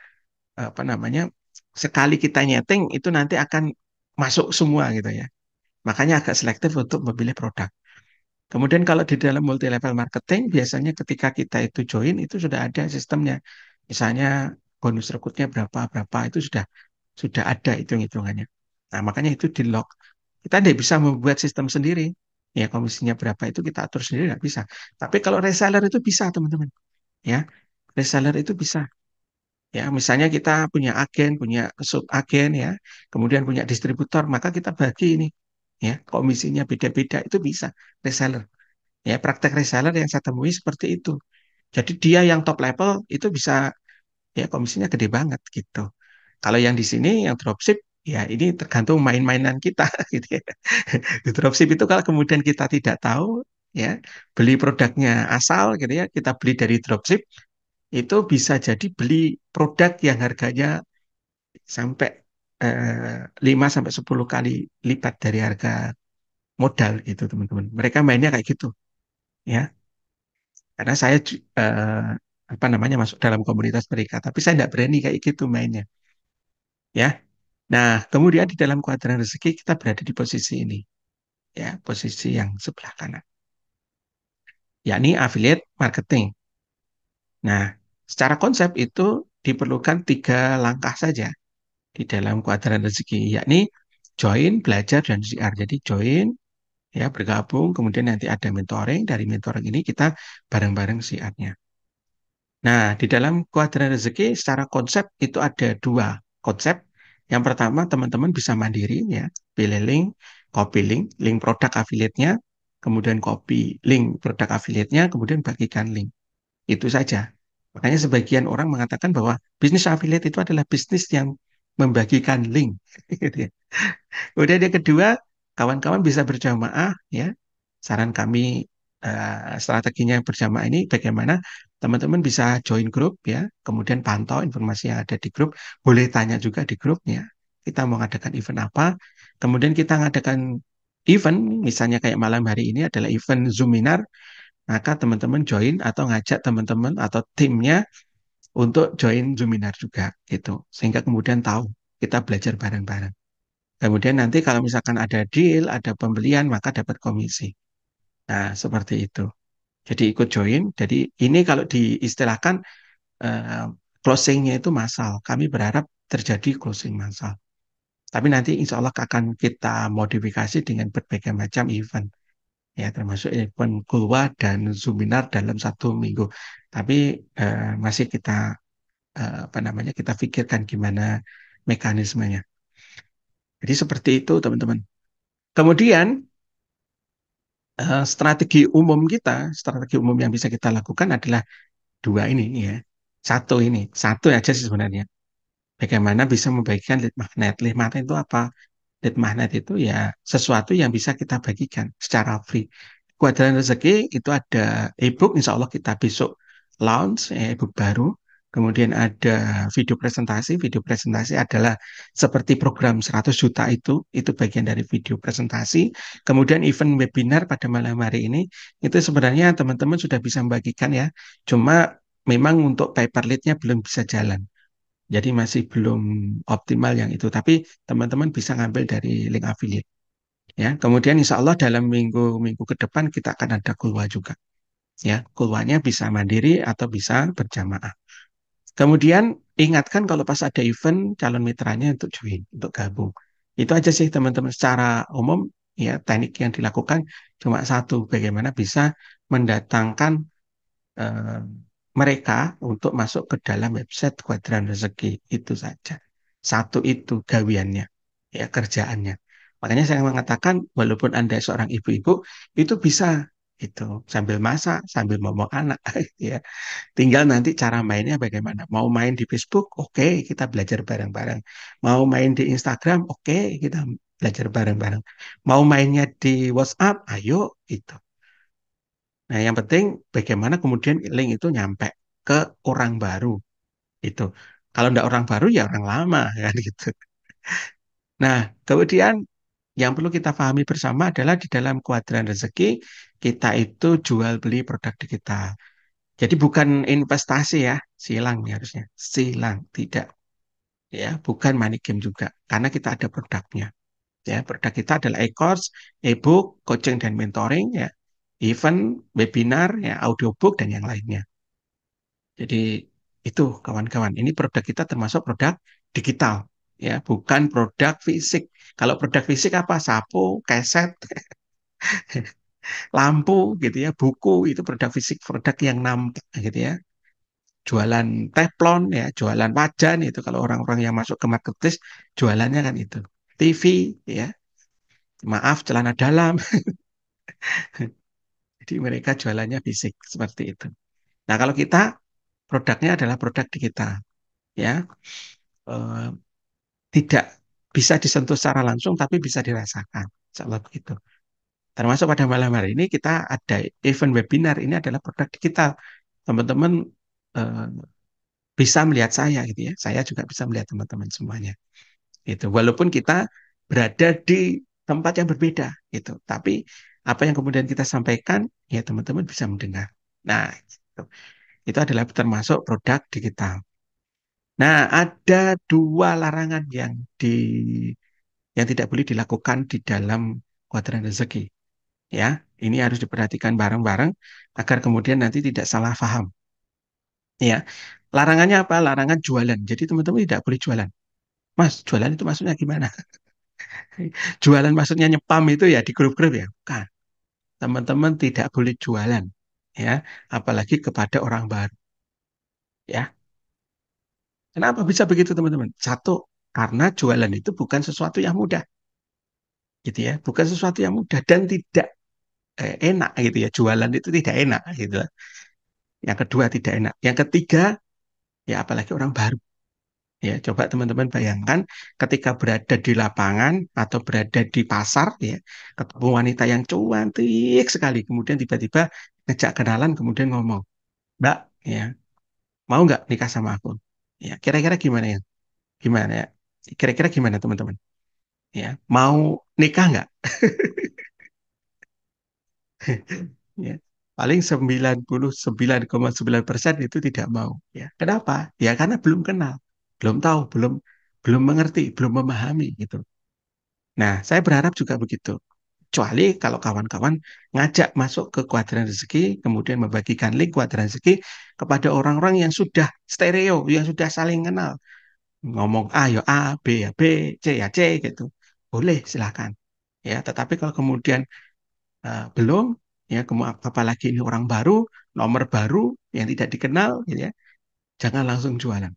apa namanya sekali kita nyeting itu nanti akan masuk semua gitu ya. Makanya agak selektif untuk memilih produk. Kemudian kalau di dalam multi level marketing biasanya ketika kita itu join itu sudah ada sistemnya. Misalnya bonus rekrutnya berapa berapa itu sudah ada hitung-hitungannya. Nah, makanya itu di lock. Kita tidak bisa membuat sistem sendiri. Ya, komisinya berapa itu kita atur sendiri nggak bisa. Tapi kalau reseller itu bisa, teman-teman. Ya, reseller itu bisa. Ya, misalnya kita punya agen, punya sub agen ya, kemudian punya distributor, maka kita bagi ini. Ya, komisinya beda-beda itu bisa reseller. Ya, praktek reseller yang saya temui seperti itu. Jadi dia yang top level itu bisa ya komisinya gede banget gitu. Kalau yang di sini yang dropship ya ini tergantung main-mainan kita gitu ya. Di dropship itu kalau kemudian kita tidak tahu ya beli produknya asal gitu ya, kita beli dari dropship itu bisa jadi beli produk yang harganya sampai 5 sampai 10 kali lipat dari harga modal gitu teman-teman. Mereka mainnya kayak gitu ya. Karena saya apa namanya masuk dalam komunitas mereka, tapi saya tidak berani kayak gitu mainnya ya. Nah, kemudian di dalam kuadran rezeki kita berada di posisi ini, ya, posisi yang sebelah kanan, yakni affiliate marketing. Nah, secara konsep itu diperlukan 3 langkah saja di dalam kuadran rezeki, yakni join, belajar, dan siar. Jadi join, ya, bergabung, kemudian nanti ada mentoring. Dari mentoring ini kita bareng-bareng siarnya. Nah, di dalam kuadran rezeki secara konsep itu ada 2 konsep. Yang pertama, teman-teman bisa mandiri ya, pilih link, copy link produk affiliate-nya, kemudian copy link produk affiliate-nya, kemudian bagikan link. Itu saja. Makanya sebagian orang mengatakan bahwa bisnis affiliate itu adalah bisnis yang membagikan link. Gitu ya. Kemudian yang kedua, kawan-kawan bisa berjamaah ya. Saran kami strateginya berjamaah ini bagaimana teman-teman bisa join grup ya, kemudian pantau informasi yang ada di grup, boleh tanya juga di grupnya. Kita mau ngadakan event apa, kemudian kita ngadakan event, misalnya kayak malam hari ini adalah event Zoominar, maka teman-teman join atau ngajak teman-teman atau timnya untuk join Zoominar juga gitu, sehingga kemudian tahu kita belajar bareng-bareng. Kemudian nanti kalau misalkan ada deal, ada pembelian, maka dapat komisi. Nah, seperti itu. Jadi ikut join. Jadi ini kalau diistilahkan eh, closingnya itu massal. Kami berharap terjadi closing massal. Tapi nanti insya Allah akan kita modifikasi dengan berbagai macam event. Ya, termasuk event Kulwa dan Zoominar dalam 1 minggu. Tapi masih kita apa namanya kita pikirkan gimana mekanismenya. Jadi seperti itu teman-teman. Kemudian strategi umum yang bisa kita lakukan adalah dua ini ya. Satu aja sih sebenarnya. Bagaimana bisa membagikan lead magnet? Lead magnet itu apa? Lead magnet itu ya sesuatu yang bisa kita bagikan secara free. Kuadran rezeki itu ada ebook, insya Allah kita besok launch ebook baru. Kemudian ada video presentasi. Video presentasi adalah seperti program 100 juta itu bagian dari video presentasi. Kemudian event webinar pada malam hari ini, itu sebenarnya teman-teman sudah bisa membagikan ya. Cuma memang untuk paper lead-nya belum bisa jalan. Jadi masih belum optimal yang itu. Tapi teman-teman bisa ngambil dari link affiliate. Ya, kemudian insya Allah dalam minggu-minggu ke depan kita akan ada kulwa juga. Ya, kulwanya bisa mandiri atau bisa berjamaah. Kemudian ingatkan kalau pas ada event calon mitranya untuk join, untuk gabung. Itu aja sih teman-teman secara umum ya teknik yang dilakukan cuma satu, bagaimana bisa mendatangkan eh, mereka untuk masuk ke dalam website Kuadran Rezeki itu saja. Satu itu gawiannya, ya kerjaannya. Makanya saya mengatakan walaupun Anda seorang ibu-ibu itu bisa itu sambil masak, sambil ngomong anak ya. Tinggal nanti cara mainnya bagaimana. Mau main di Facebook, oke, kita belajar bareng-bareng. Mau main di Instagram, oke, kita belajar bareng-bareng. Mau mainnya di WhatsApp, ayo itu. Nah, yang penting bagaimana kemudian link itu nyampe ke orang baru itu. Kalau enggak orang baru ya orang lama kan gitu. Nah, kemudian yang perlu kita pahami bersama adalah di dalam kuadran rezeki kita itu jual beli produk digital. Jadi bukan investasi ya, silang nih harusnya. Silang, tidak ya, bukan money game juga karena kita ada produknya. Ya, produk kita adalah e-course, e-book, coaching dan mentoring ya, event, webinar, ya, audiobook dan yang lainnya. Jadi itu kawan-kawan, ini produk kita termasuk produk digital ya, bukan produk fisik. Kalau produk fisik apa? Sapu, keset, lampu gitu ya, buku itu produk fisik, produk yang nampak gitu ya. Jualan teflon ya, jualan wajan itu kalau orang-orang yang masuk ke marketplace jualannya kan itu. TV ya, maaf celana dalam. Jadi mereka jualannya fisik seperti itu. Nah, kalau kita produknya adalah produk digital ya. Eh, Tidak bisa disentuh secara langsung tapi bisa dirasakan. Insya Allah begitu. Termasuk pada malam hari ini kita ada event webinar ini adalah produk digital. Teman-teman eh, bisa melihat saya gitu ya. Saya juga bisa melihat teman-teman semuanya. Itu walaupun kita berada di tempat yang berbeda gitu. Tapi apa yang kemudian kita sampaikan ya teman-teman bisa mendengar. Nah, gitu. Itu adalah termasuk produk digital. Nah, ada dua larangan yang tidak boleh dilakukan di dalam kuadran rezeki. Ya, ini harus diperhatikan bareng-bareng agar kemudian nanti tidak salah paham. Ya, larangannya apa? Larangan jualan. Jadi teman-teman tidak boleh jualan. Mas, jualan itu maksudnya gimana? Jualan maksudnya nyepam itu ya di grup-grup ya? Bukan. Teman-teman tidak boleh jualan. Ya, apalagi kepada orang baru. Ya, kenapa bisa begitu teman-teman? Satu, karena jualan itu bukan sesuatu yang mudah. Gitu ya, bukan sesuatu yang mudah dan tidak enak gitu ya. Jualan itu tidak enak gitu. Yang kedua tidak enak. Yang ketiga, ya apalagi orang baru. Ya, coba teman-teman bayangkan ketika berada di lapangan atau berada di pasar, ya, ketemu wanita yang cantik sekali, kemudian tiba-tiba ngejak kenalan, kemudian ngomong, Mbak, ya, mau nggak nikah sama aku? Ya, kira-kira gimana ya? Gimana ya? Kira-kira gimana teman-teman? Ya, mau nikah nggak? Ya, paling 99,9% itu tidak mau. Ya, kenapa? Ya, karena belum kenal, belum tahu, belum belum mengerti, belum memahami gitu. Nah, saya berharap juga begitu. Kecuali kalau kawan-kawan ngajak masuk ke kuadran rezeki, kemudian membagikan link kuadran rezeki kepada orang-orang yang sudah stereo, yang sudah saling kenal. Ngomong A ya A, B ya B, C ya C gitu. Boleh, silakan. Ya, tetapi kalau kemudian belum, ya, apalagi ini orang baru, nomor baru yang tidak dikenal, gitu ya, jangan langsung jualan.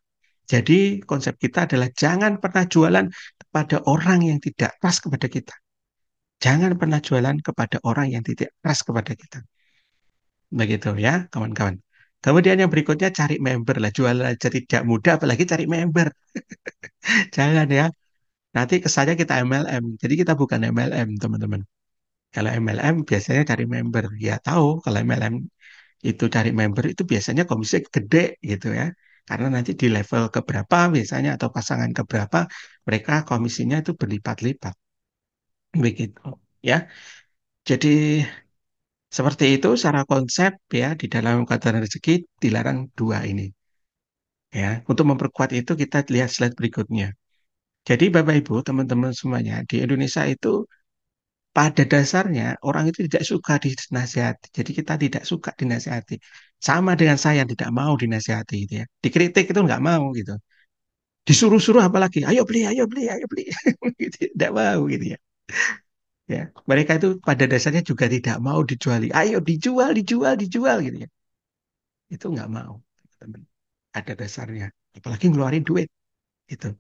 Jadi konsep kita adalah jangan pernah jualan kepada orang yang tidak pas kepada kita. Jangan pernah jualan kepada orang yang tidak trust kepada kita. Begitu ya, kawan-kawan. Kemudian yang berikutnya cari member lah. Jualan aja tidak mudah, apalagi cari member. Jangan ya. Nanti kesannya kita MLM. Jadi kita bukan MLM, teman-teman. Kalau MLM biasanya cari member. Ya tahu, kalau MLM itu cari member itu biasanya komisi gede gitu ya. Karena nanti di level keberapa biasanya atau pasangan keberapa mereka komisinya itu berlipat-lipat. Begitu ya. Jadi seperti itu secara konsep ya di dalam kata rezeki dilarang dua ini ya. Untuk memperkuat itu kita lihat slide berikutnya. Jadi Bapak Ibu, teman-teman semuanya di Indonesia itu pada dasarnya orang itu tidak suka dinasihati. Jadi kita tidak suka dinasihati. Sama dengan saya yang tidak mau dinasihati gitu ya. Dikritik itu nggak mau gitu. Disuruh-suruh apalagi, ayo beli, ayo beli, ayo beli. Gitu, tidak mau gitu ya. Ya, mereka itu pada dasarnya juga tidak mau dijuali. Ayo dijual, dijual, dijual gitu ya. Itu nggak mau, teman. Ada dasarnya, apalagi ngeluarin duit gitu.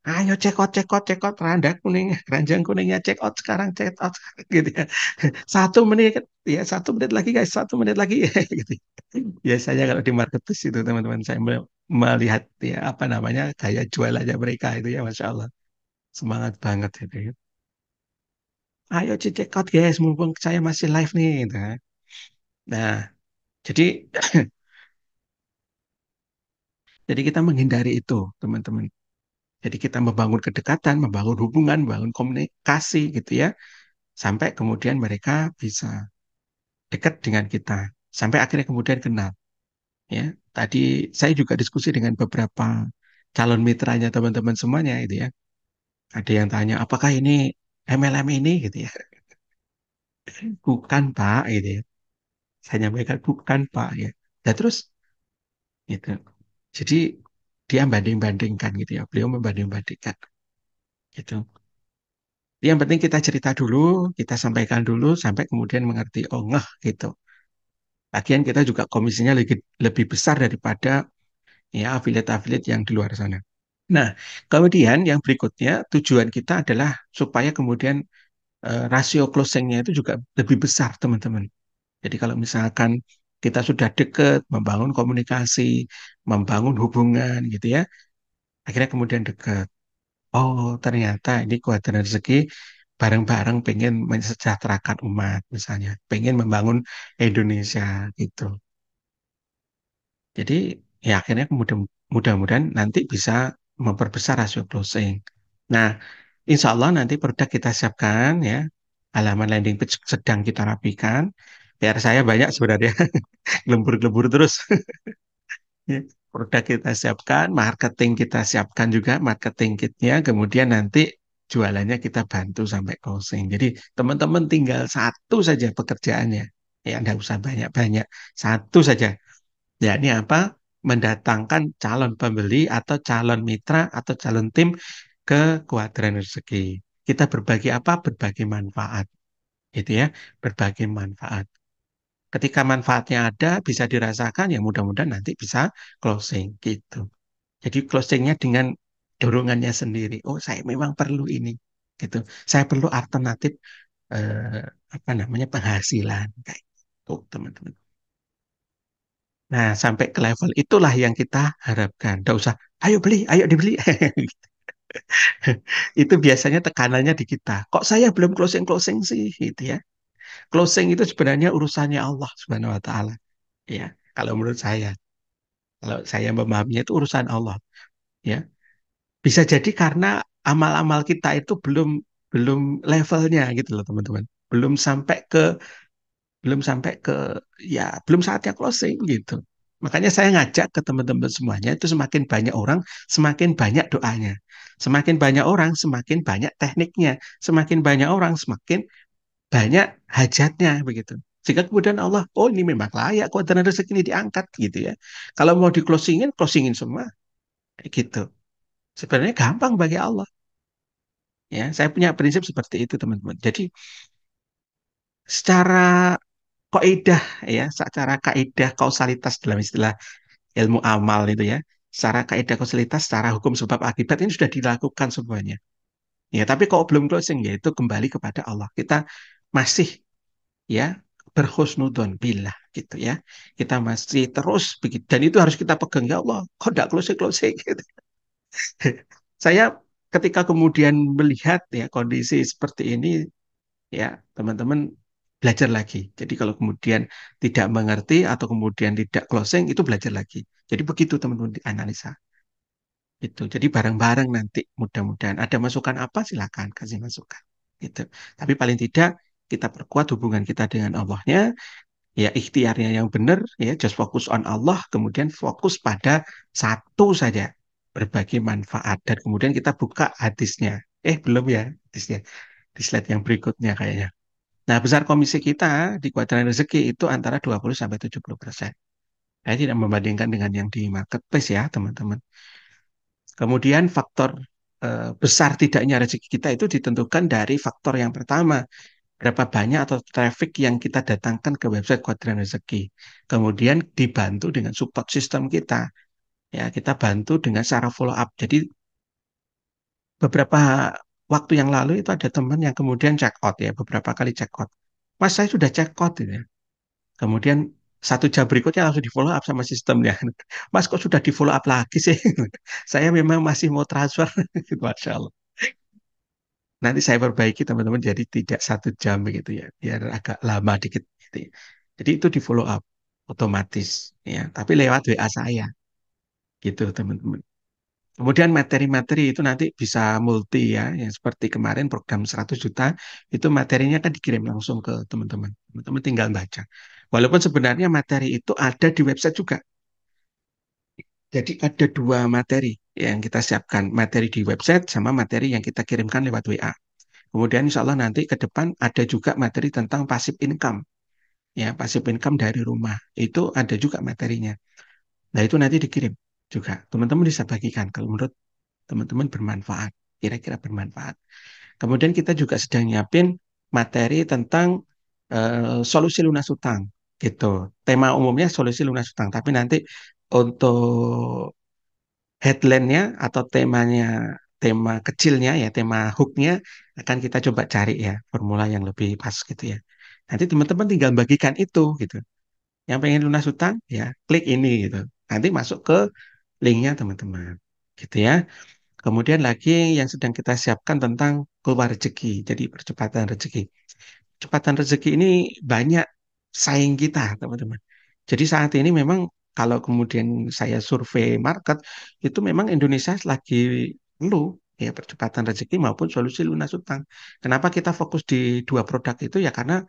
Ayo cekot, cekot, cekot, randa kuning, keranjang kuningnya cekot sekarang, cekot gitu ya. 1 menit, ya 1 menit lagi guys, 1 menit lagi gitu. Biasanya kalau di marketplace itu teman-teman saya melihat ya apa namanya gaya jualannya mereka itu ya, masya Allah, semangat banget itu ya. Ayo cekot guys, mumpung saya masih live nih gitu kan. Nah, jadi jadi kita menghindari itu, teman-teman. Jadi kita membangun kedekatan, membangun hubungan, membangun komunikasi gitu ya, sampai kemudian mereka bisa dekat dengan kita, sampai akhirnya kemudian kenal. Ya, tadi saya juga diskusi dengan beberapa calon mitranya teman-teman semuanya itu ya. Ada yang tanya, apakah ini MLM ini gitu ya? Bukan Pak, gitu ya. Saya nyampaikan bukan Pak ya. Ya terus gitu. Jadi dia banding-bandingkan gitu ya. Beliau membanding-bandingkan gitu. Yang penting kita cerita dulu, kita sampaikan dulu sampai kemudian mengerti, oh ngeh gitu. Lagian kita juga komisinya lebih besar daripada ya afiliat-afiliat yang di luar sana. Nah, kemudian yang berikutnya tujuan kita adalah supaya kemudian rasio closingnya itu juga lebih besar, teman-teman. Jadi kalau misalkan kita sudah dekat, membangun komunikasi, membangun hubungan gitu ya, akhirnya kemudian dekat. Oh, ternyata ini keadaan rezeki bareng-bareng pengen mensejahterakan umat misalnya, pengen membangun Indonesia gitu. Jadi ya akhirnya mudah-mudahan nanti bisa memperbesar rasio closing. Nah, insya Allah nanti produk kita siapkan ya, halaman landing page sedang kita rapikan. PR saya banyak sebenarnya, lembur-lembur terus. Ya, produk kita siapkan, marketing kita siapkan juga, marketing kitnya, kemudian nanti jualannya kita bantu sampai closing. Jadi teman-teman tinggal satu saja pekerjaannya, ya nggak usah banyak-banyak, satu saja. Ya ini apa? Mendatangkan calon pembeli atau calon mitra atau calon tim ke kuadran rezeki. Kita berbagi apa? Berbagi manfaat, gitu ya, berbagi manfaat. Ketika manfaatnya ada, bisa dirasakan, ya mudah-mudahan nanti bisa closing gitu. Jadi closingnya dengan dorongannya sendiri. Oh, saya memang perlu ini, gitu. Saya perlu alternatif apa namanya penghasilan kayak itu, teman-teman. Nah, sampai ke level itulah yang kita harapkan. Nggak usah, ayo beli, ayo dibeli. Itu biasanya tekanannya di kita. Kok saya belum closing-closing sih, gitu ya. Closing itu sebenarnya urusannya Allah Subhanahu wa taala, ya. Kalau menurut saya, kalau saya memahaminya itu urusan Allah, ya. Bisa jadi karena amal-amal kita itu belum belum levelnya gitu loh, teman-teman. Belum sampai ke belum sampai ke ya belum saatnya closing gitu. Makanya saya ngajak ke teman-teman semuanya itu semakin banyak orang, semakin banyak doanya. Semakin banyak orang, semakin banyak tekniknya. Semakin banyak orang, semakin banyak hajatnya begitu. Sehingga kemudian Allah, oh ini memang layak kuadran rezeki ini diangkat gitu ya. Kalau mau di closingin, closingin semua gitu. Sebenarnya gampang bagi Allah. Ya, saya punya prinsip seperti itu teman-teman. Jadi secara kaidah ya, secara kaidah kausalitas dalam istilah ilmu amal itu ya, secara kaidah kausalitas, secara hukum sebab akibat ini sudah dilakukan semuanya. Ya, tapi kalau belum closing ya itu kembali kepada Allah. Kita masih ya berhusnudon billah gitu ya. Kita masih terus begitu dan itu harus kita pegang ya Allah. Kok tidak closing closing gitu. Saya ketika kemudian melihat ya kondisi seperti ini ya teman-teman belajar lagi. Jadi kalau kemudian tidak mengerti atau kemudian tidak closing itu belajar lagi. Jadi begitu teman-teman dianalisa itu. Jadi bareng-bareng nanti mudah-mudahan ada masukan apa silakan kasih masukan gitu. Tapi paling tidak kita perkuat hubungan kita dengan Allahnya ya ikhtiarnya yang benar ya just fokus on Allah kemudian fokus pada satu saja berbagi manfaat dan kemudian kita buka hadisnya belum ya hadisnya di slide yang berikutnya kayaknya. Nah, besar komisi kita di kuadran rezeki itu antara 20 sampai 70%. Saya tidak membandingkan dengan yang di marketplace ya, teman-teman. Kemudian faktor besar tidaknya rezeki kita itu ditentukan dari faktor yang pertama, berapa banyak atau traffic yang kita datangkan ke website kuadran rezeki. Kemudian dibantu dengan support system kita. Ya, kita bantu dengan cara follow up. Jadi beberapa waktu yang lalu itu ada teman yang kemudian check out ya, beberapa kali check out. Mas, saya sudah check out gitu ya. Kemudian 1 jam berikutnya langsung di follow up sama sistemnya. Mas kok sudah di follow up lagi sih? Saya memang masih mau transfer. Masya Allah. Nanti saya perbaiki teman-teman jadi tidak 1 jam begitu ya. Biar agak lama dikit gitu ya. Jadi itu di follow up otomatis ya. Tapi lewat WA saya gitu teman-teman. Kemudian materi-materi itu nanti bisa multi ya. Yang seperti kemarin program 100 juta itu materinya kan dikirim langsung ke teman-teman. Teman-teman tinggal baca. Walaupun sebenarnya materi itu ada di website juga. Jadi ada 2 materi yang kita siapkan, materi di website sama materi yang kita kirimkan lewat WA. Kemudian insya Allah nanti ke depan ada juga materi tentang passive income. Ya, passive income dari rumah. Itu ada juga materinya. Nah, itu nanti dikirim juga. Teman-teman bisa bagikan kalau menurut teman-teman bermanfaat. Kira-kira bermanfaat. Kemudian kita juga sedang nyiapin materi tentang solusi lunas utang. Gitu. Tema umumnya solusi lunas utang. Tapi nanti untuk headline-nya atau temanya, tema kecilnya ya, tema hook-nya akan kita coba cari ya, formula yang lebih pas gitu ya. Nanti teman-teman tinggal bagikan itu gitu. Yang pengen lunas hutang ya, klik ini gitu. Nanti masuk ke linknya teman-teman. Gitu ya. Kemudian lagi yang sedang kita siapkan tentang keluar rezeki, jadi percepatan rezeki. Percepatan rezeki ini banyak saing kita, teman-teman. Jadi saat ini memang kalau kemudian saya survei market, itu memang Indonesia lagi perlu ya percepatan rezeki maupun solusi lunas utang. Kenapa kita fokus di 2 produk itu ya karena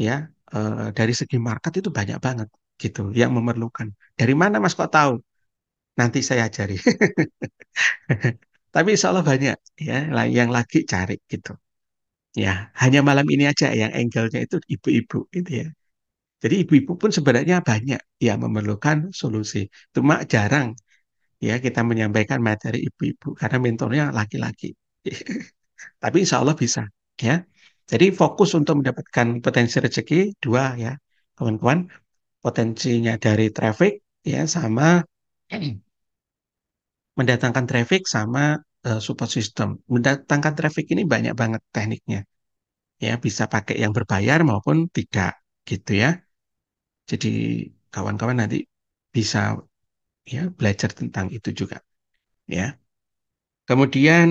ya dari segi market itu banyak banget gitu yang memerlukan. Dari mana Mas kok tahu? Nanti saya ajari. Tapi insya Allah banyak ya yang lagi cari gitu. Ya, hanya malam ini aja yang angle-nya itu ibu-ibu itu ya. Jadi ibu-ibu pun sebenarnya banyak yang memerlukan solusi. Cuma jarang ya kita menyampaikan materi ibu-ibu karena mentornya laki-laki. Tapi insya Allah bisa ya. Jadi fokus untuk mendapatkan potensi rezeki 2 ya, kawan-kawan. Potensinya dari traffic ya sama mendatangkan traffic sama support system. Mendatangkan traffic ini banyak banget tekniknya. Ya, bisa pakai yang berbayar maupun tidak gitu ya. Jadi kawan-kawan nanti bisa ya belajar tentang itu juga ya. Kemudian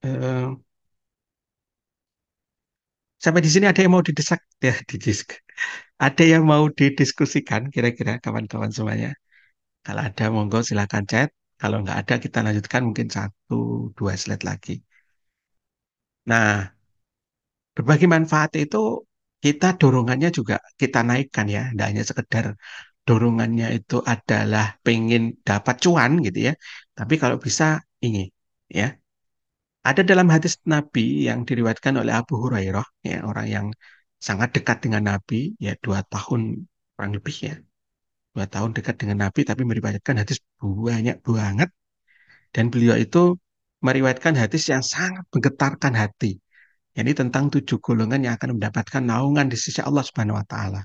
eh, sampai di sini ada yang mau didesak ya ada yang mau didiskusikan kira-kira kawan-kawan semuanya. Kalau ada monggo silakan chat. Kalau nggak ada kita lanjutkan mungkin satu dua slide lagi. Nah, berbagi manfaat itu kita dorongannya juga kita naikkan ya. Tidak hanya sekedar dorongannya itu adalah pengen dapat cuan gitu ya. Tapi kalau bisa ini ya. Ada dalam hadis Nabi yang diriwayatkan oleh Abu Hurairah, ya, orang yang sangat dekat dengan Nabi, ya 2 tahun kurang lebih ya, 2 tahun dekat dengan Nabi, tapi meriwayatkan hadis banyak banget, dan beliau itu meriwayatkan hadis yang sangat menggetarkan hati, ini tentang 7 golongan yang akan mendapatkan naungan di sisi Allah Subhanahu Wa Taala.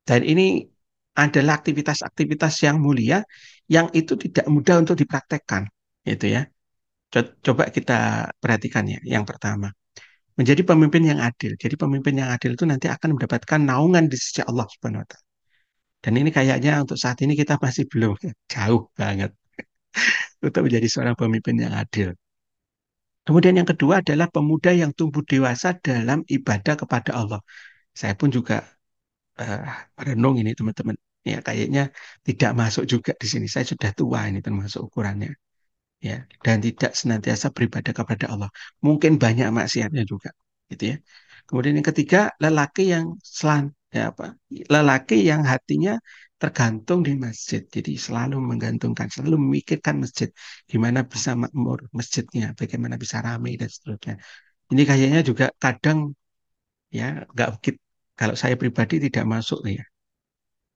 Dan ini adalah aktivitas-aktivitas yang mulia, yang itu tidak mudah untuk dipraktekkan, gitu ya. Coba kita perhatikan ya. Yang pertama, menjadi pemimpin yang adil. Jadi pemimpin yang adil itu nanti akan mendapatkan naungan di sisi Allah Subhanahu wa taala. Dan ini kayaknya untuk saat ini kita masih belum jauh banget untuk menjadi seorang pemimpin yang adil. Kemudian yang kedua adalah pemuda yang tumbuh dewasa dalam ibadah kepada Allah. Saya pun juga eh, merenung ini teman-teman. Ya kayaknya tidak masuk juga di sini. Saya sudah tua ini termasuk ukurannya. Ya, dan tidak senantiasa beribadah kepada Allah. Mungkin banyak maksiatnya juga, gitu ya. Kemudian yang ketiga, lelaki yang ya apa? Lelaki yang hatinya tergantung di masjid. Jadi selalu menggantungkan, selalu memikirkan masjid, gimana bisa makmur masjidnya, bagaimana bisa ramai dan seterusnya. Ini kayaknya juga kadang ya nggak begitu. Kalau saya pribadi tidak masuk ya.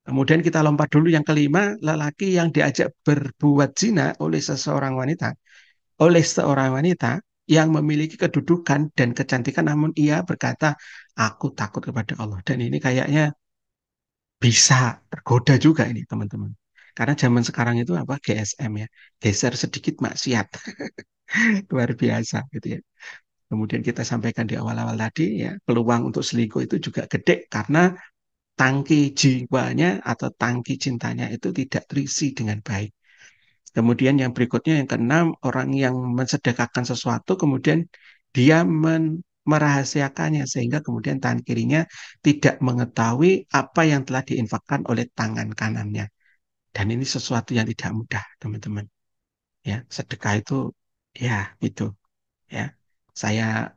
Kemudian kita lompat dulu yang kelima, lelaki yang diajak berbuat zina oleh seorang wanita yang memiliki kedudukan dan kecantikan, namun ia berkata, aku takut kepada Allah. Dan ini kayaknya bisa tergoda juga ini teman-teman. Karena zaman sekarang itu apa GSM ya, geser sedikit maksiat, luar biasa gitu ya. Kemudian kita sampaikan di awal-awal tadi ya, peluang untuk selingkuh itu juga gede karena tangki jiwanya atau tangki cintanya itu tidak terisi dengan baik. Kemudian yang berikutnya yang keenam, orang yang mensedekahkan sesuatu kemudian dia merahasiakannya sehingga kemudian tangan kirinya tidak mengetahui apa yang telah diinfakkan oleh tangan kanannya. Dan ini sesuatu yang tidak mudah, teman-teman. Ya, sedekah itu ya itu ya. Saya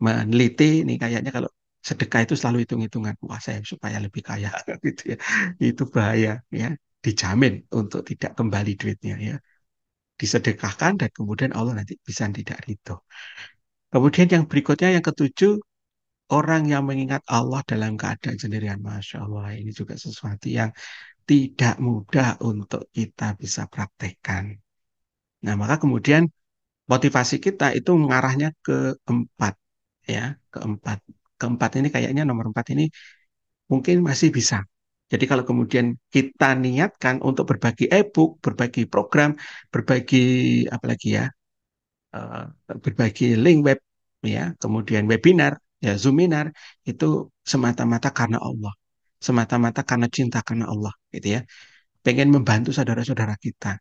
meneliti nih kayaknya kalau sedekah itu selalu hitung-hitungan. Wah, saya supaya lebih kaya gitu ya. Itu bahaya ya. Dijamin untuk tidak kembali duitnya ya, disedekahkan dan kemudian Allah nanti bisa tidak ridho. Kemudian yang berikutnya yang ketujuh, orang yang mengingat Allah dalam keadaan sendirian. Masya Allah, ini juga sesuatu yang tidak mudah untuk kita bisa praktekkan. Nah, maka kemudian motivasi kita itu mengarahnya ke empat, ya, keempat. Keempat ini kayaknya nomor empat ini mungkin masih bisa. Jadi kalau kemudian kita niatkan untuk berbagi e-book, berbagi program, berbagi apalagi ya, eh, berbagi link web ya, kemudian webinar, ya Zoominar itu semata-mata karena Allah, semata-mata karena cinta karena Allah, gitu ya. Pengen membantu saudara-saudara kita,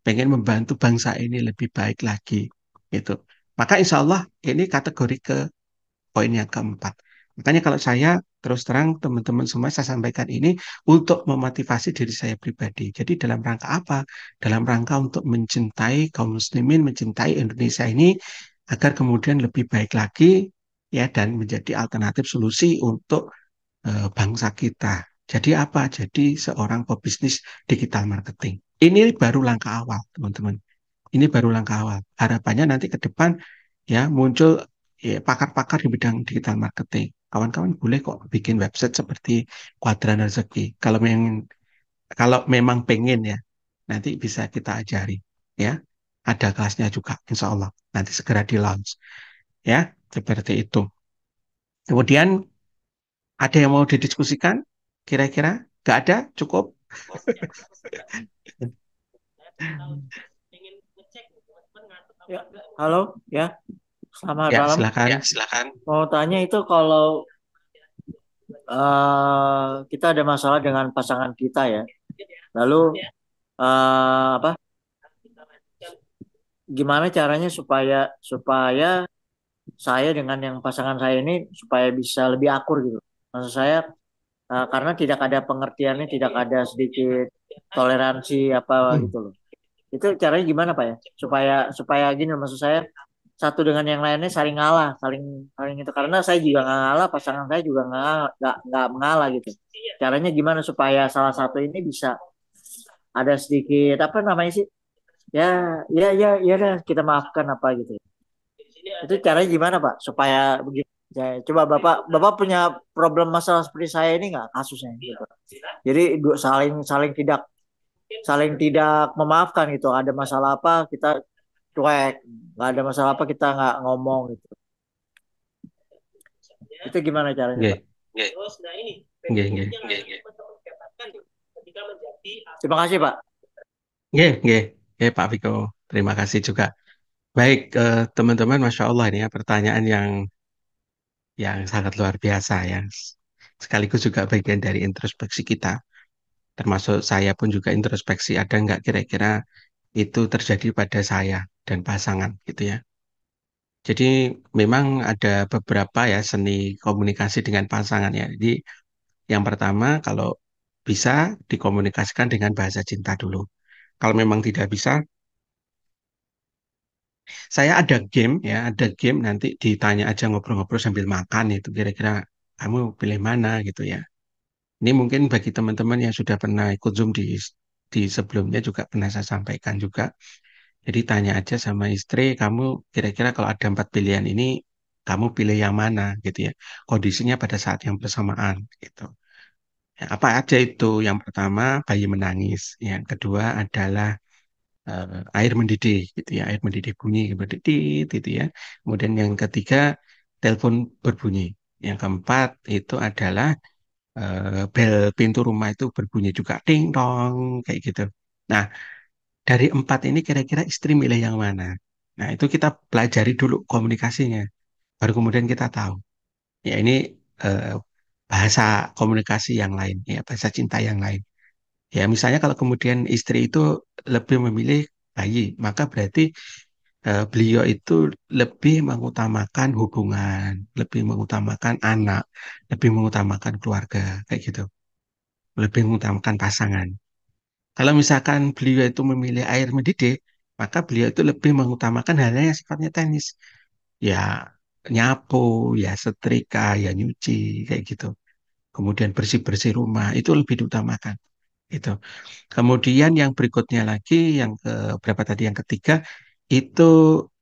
pengen membantu bangsa ini lebih baik lagi, gitu. Maka insya Allah ini kategori ke poin yang keempat. Makanya kalau saya terus terang teman-teman semua saya sampaikan ini untuk memotivasi diri saya pribadi. Jadi dalam rangka apa? Dalam rangka untuk mencintai kaum muslimin, mencintai Indonesia ini agar kemudian lebih baik lagi ya dan menjadi alternatif solusi untuk bangsa kita. Jadi apa? Jadi seorang pebisnis digital marketing. Ini baru langkah awal, teman-teman. Ini baru langkah awal. Harapannya nanti ke depan ya muncul ya, pakar-pakar di bidang digital marketing. Kawan-kawan boleh kok bikin website seperti Kuadran Rezeki. Kalau memang pengen ya, nanti bisa kita ajari ya. Ada kelasnya juga, insya Allah. Nanti segera di launch ya, seperti itu. Kemudian ada yang mau didiskusikan? Kira-kira? Gak ada? Cukup? Ya, halo, ya, selamat Ya, malam. silakan. Ya, silakan. Mau tanya itu kalau kita ada masalah dengan pasangan kita ya, Lalu apa? Gimana caranya supaya supaya saya dengan yang pasangan saya ini supaya bisa lebih akur gitu. Maksud saya karena tidak ada pengertiannya, tidak ada sedikit toleransi apa Hmm. gitu loh. Itu caranya gimana Pak ya? Supaya supaya gini loh, maksud saya satu dengan yang lainnya saling ngalah, saling saling itu karena saya juga nggak ngalah, pasangan saya juga nggak mengalah gitu. Caranya gimana supaya salah satu ini bisa ada sedikit apa namanya sih? Ya, ya dah kita maafkan apa gitu. Itu caranya gimana Pak? Supaya begitu. Ya, coba Bapak Bapak punya problem masalah seperti saya ini nggak kasusnya gitu. Jadi saling saling tidak memaafkan gitu. Ada masalah apa kita cuek, nggak ada masalah apa kita nggak ngomong gitu. Itu gimana caranya Pak? Nggih, nggih, nggih. Terima kasih Pak. Nggih, nggih. Nggih, Pak Viko. Terima kasih juga. Baik, teman-teman, Masya Allah ini ya pertanyaan yang sangat luar biasa ya. Sekaligus juga bagian dari introspeksi kita. Termasuk saya pun juga introspeksi, ada nggak kira-kira itu terjadi pada saya dan pasangan gitu ya. Jadi memang ada beberapa ya seni komunikasi dengan pasangan ya. Jadi yang pertama kalau bisa dikomunikasikan dengan bahasa cinta dulu. Kalau memang tidak bisa, saya ada game ya, ada game nanti ditanya aja ngobrol-ngobrol sambil makan itu kira-kira kamu pilih mana gitu ya. Ini mungkin bagi teman-teman yang sudah pernah ikut Zoom di sebelumnya juga pernah saya sampaikan juga. Jadi tanya aja sama istri, kamu kira-kira kalau ada empat pilihan ini, kamu pilih yang mana gitu ya. Kondisinya pada saat yang bersamaan gitu. Ya, apa aja itu? Yang pertama bayi menangis, yang kedua adalah air mendidih gitu ya, air mendidih bunyi berdidit gitu ya. Kemudian yang ketiga telepon berbunyi. Yang keempat itu adalah bel pintu rumah itu berbunyi juga ting tong kayak gitu. Nah, dari empat ini kira-kira istri milih yang mana? Nah, itu kita pelajari dulu komunikasinya. Baru kemudian kita tahu. Ya, ini eh, bahasa komunikasi yang lain, ya, bahasa cinta yang lain. Ya, misalnya kalau kemudian istri itu lebih memilih bayi, maka berarti beliau itu lebih mengutamakan hubungan, lebih mengutamakan anak, lebih mengutamakan keluarga, kayak gitu. Lebih mengutamakan pasangan. Kalau misalkan beliau itu memilih air mendidih, maka beliau itu lebih mengutamakan hal-hal yang sifatnya teknis. Ya, nyapu, ya setrika, ya nyuci, kayak gitu. Kemudian bersih-bersih rumah, itu lebih diutamakan. Itu. Kemudian yang berikutnya lagi, yang ke berapa tadi, yang ketiga, itu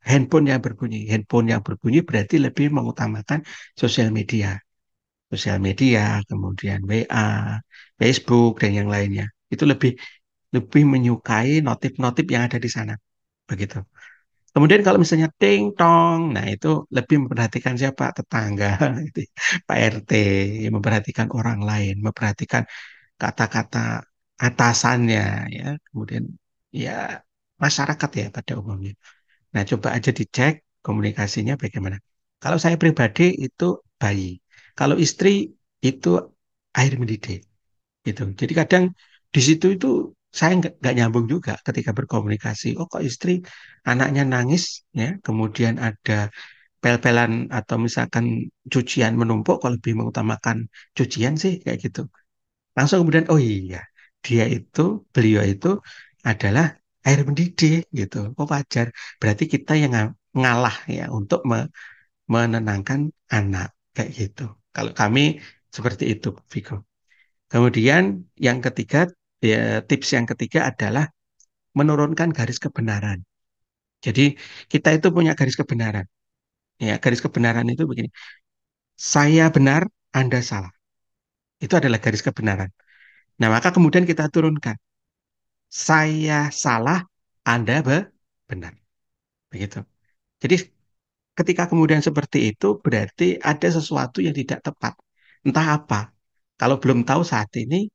handphone yang berbunyi. Handphone yang berbunyi berarti lebih mengutamakan sosial media. Sosial media, kemudian WA, Facebook, dan yang lainnya. Itu lebih lebih menyukai notif-notif yang ada di sana. Begitu. Kemudian kalau misalnya ting tong, nah itu lebih memperhatikan siapa? Tetangga, gitu ya. Pak RT, memperhatikan orang lain, memperhatikan kata-kata atasannya, ya. Kemudian ya masyarakat ya pada umumnya. Nah, coba aja dicek komunikasinya bagaimana. Kalau saya pribadi itu bayi. Kalau istri itu air mendidih gitu. Jadi kadang di situ itu saya nggak nyambung juga ketika berkomunikasi. Oh kok istri anaknya nangis ya, kemudian ada pel-pelan atau misalkan cucian menumpuk, kok lebih mengutamakan cucian sih kayak gitu. Langsung kemudian oh iya beliau itu adalah air mendidih gitu. Oh wajar. Berarti kita yang ngalah ya untuk menenangkan anak kayak gitu. Kalau kami seperti itu, Viko. Kemudian yang ketiga, ya, tips yang ketiga adalah menurunkan garis kebenaran. Jadi kita itu punya garis kebenaran. Ya, garis kebenaran itu begini. Saya benar, Anda salah. Itu adalah garis kebenaran. Nah, maka kemudian kita turunkan. Saya salah, Anda benar. Begitu. Jadi ketika kemudian seperti itu berarti ada sesuatu yang tidak tepat. Entah apa. Kalau belum tahu saat ini,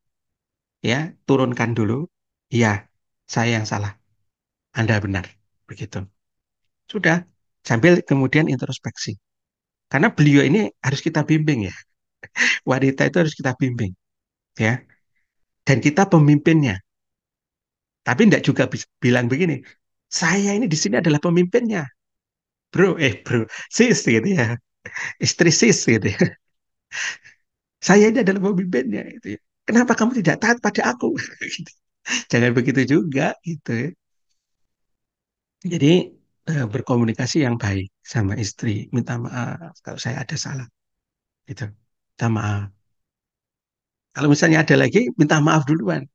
ya turunkan dulu. Ya, saya yang salah. Anda benar. Begitu. Sudah. Sambil kemudian introspeksi. Karena beliau ini harus kita bimbing ya. Wanita itu harus kita bimbing. Ya. Dan kita pemimpinnya. Tapi tidak juga bilang begini, saya ini di sini adalah pemimpinnya, bro, sis gitu ya, istri sis gitu ya. Saya ini adalah pemimpinnya gitu ya. Kenapa kamu tidak taat pada aku? Gitu. Jangan begitu juga gitu ya. Jadi berkomunikasi yang baik sama istri, minta maaf kalau saya ada salah gitu. Minta maaf. Kalau misalnya ada lagi, minta maaf duluan.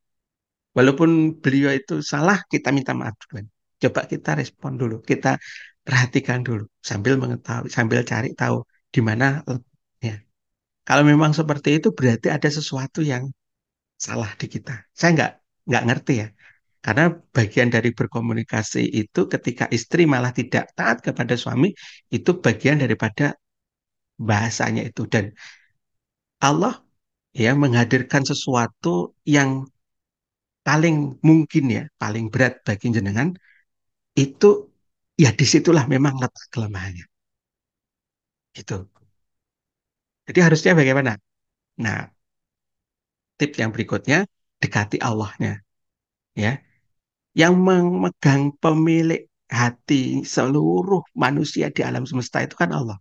Walaupun beliau itu salah, kita minta maaf duluan. Coba kita respon dulu, kita perhatikan dulu sambil mengetahui, sambil cari tahu di mana ya. Kalau memang seperti itu berarti ada sesuatu yang salah di kita. Saya nggak ngerti ya. Karena bagian dari berkomunikasi itu ketika istri malah tidak taat kepada suami, itu bagian daripada bahasanya itu. Dan Allah ya menghadirkan sesuatu yang paling mungkin ya, paling berat bagi jenengan, itu ya disitulah memang letak kelemahannya. Gitu. Jadi harusnya bagaimana? Nah, tips yang berikutnya, dekati Allahnya. Ya, yang memegang pemilik hati seluruh manusia di alam semesta itu kan Allah.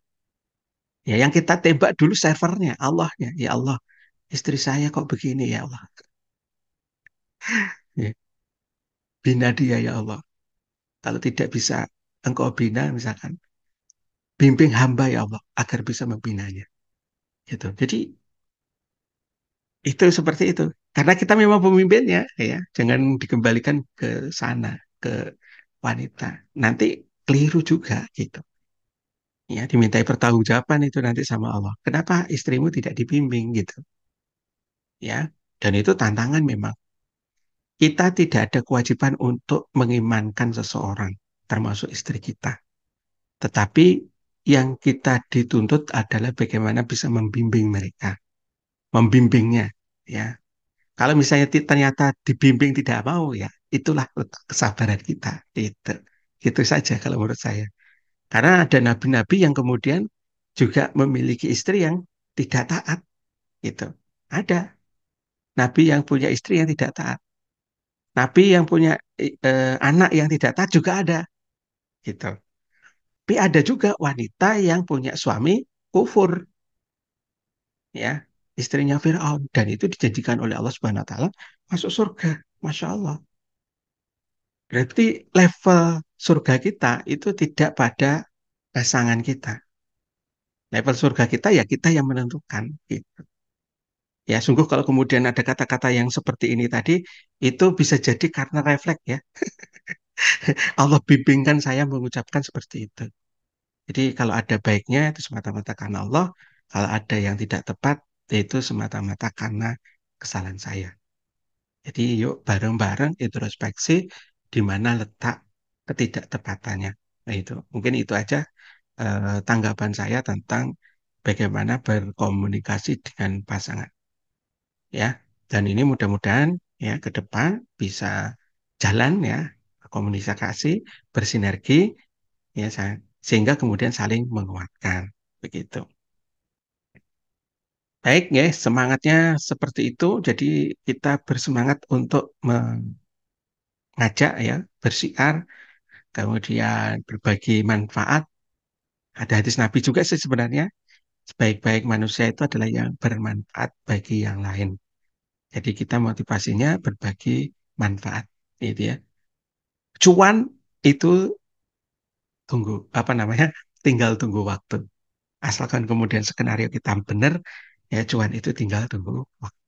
Ya, yang kita tembak dulu servernya, Allahnya. Ya Allah, istri saya kok begini ya Allah. Ya, bina dia ya Allah. Kalau tidak bisa engkau bina misalkan, bimbing hamba ya Allah agar bisa membinanya. Gitu. Jadi itu seperti itu. Karena kita memang pemimpinnya, ya. Jangan dikembalikan ke sana, ke wanita. Nanti keliru juga gitu. Ya, dimintai pertanggungjawaban itu nanti sama Allah. Kenapa istrimu tidak dibimbing gitu? Ya. Dan itu tantangan memang. Kita tidak ada kewajiban untuk mengimankan seseorang, termasuk istri kita. Tetapi yang kita dituntut adalah bagaimana bisa membimbing mereka, membimbingnya, ya. Kalau misalnya ternyata dibimbing tidak mau, ya itulah letak kesabaran kita. Itu, itu saja kalau menurut saya. Karena ada nabi-nabi yang kemudian juga memiliki istri yang tidak taat, gitu. Ada nabi yang punya istri yang tidak taat, nabi yang punya anak yang tidak taat juga ada, gitu. Tapi ada juga wanita yang punya suami kufur, ya, istrinya Firaun, dan itu dijanjikan oleh Allah Subhanahu Wa Taala masuk surga, masya Allah. Berarti level surga kita itu tidak pada pasangan kita. Level surga kita ya kita yang menentukan. Gitu. Ya sungguh kalau kemudian ada kata-kata yang seperti ini tadi, itu bisa jadi karena refleks ya. Allah bimbingkan saya mengucapkan seperti itu. Jadi kalau ada baiknya itu semata-mata karena Allah, kalau ada yang tidak tepat itu semata-mata karena kesalahan saya. Jadi yuk bareng-bareng introspeksi di mana letak ketidaktepatannya. Nah itu mungkin itu aja tanggapan saya tentang bagaimana berkomunikasi dengan pasangan ya. Dan ini mudah-mudahan ya ke depan bisa jalan ya komunikasi bersinergi ya sehingga kemudian saling menguatkan begitu. Baik ya, semangatnya seperti itu. Jadi kita bersemangat untuk mengajak ya, bersiar, kemudian berbagi manfaat. Ada hadis Nabi juga sih sebenarnya. Sebaik-baik manusia itu adalah yang bermanfaat bagi yang lain. Jadi kita motivasinya berbagi manfaat, gitu ya. Cuan itu tunggu apa namanya? Tinggal tunggu waktu. Asalkan kemudian skenario kita benar, ya cuan itu tinggal tunggu waktu.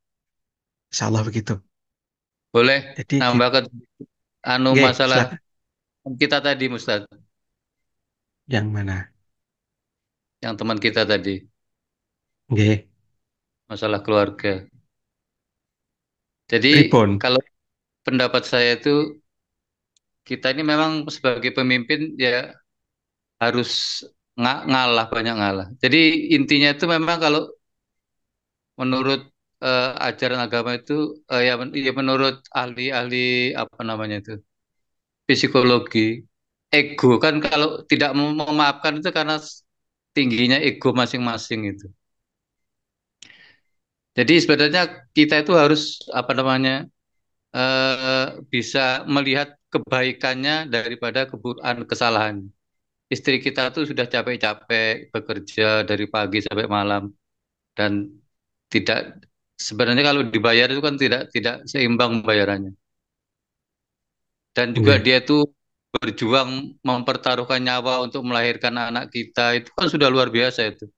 Insya Allah begitu. Boleh Jadi nambah ke masalah silakan. kita tadi, Ustaz, Yang mana? yang teman kita tadi, Nggih, masalah keluarga. Jadi pripun? kalau pendapat saya itu kita ini memang sebagai pemimpin ya harus ngalah, banyak ngalah. Jadi intinya itu memang kalau menurut ajaran agama itu ya menurut ahli-ahli apa namanya itu psikologi, ego kan kalau tidak memaafkan itu karena tingginya ego masing-masing itu. Jadi sebenarnya kita itu harus apa namanya bisa melihat kebaikannya daripada kesalahan. Istri kita tuh sudah capek-capek bekerja dari pagi sampai malam dan tidak sebenarnya kalau dibayar itu kan tidak tidak seimbang bayarannya. Dan juga Nggih. dia tuh berjuang mempertaruhkan nyawa untuk melahirkan anak kita itu kan sudah luar biasa itu.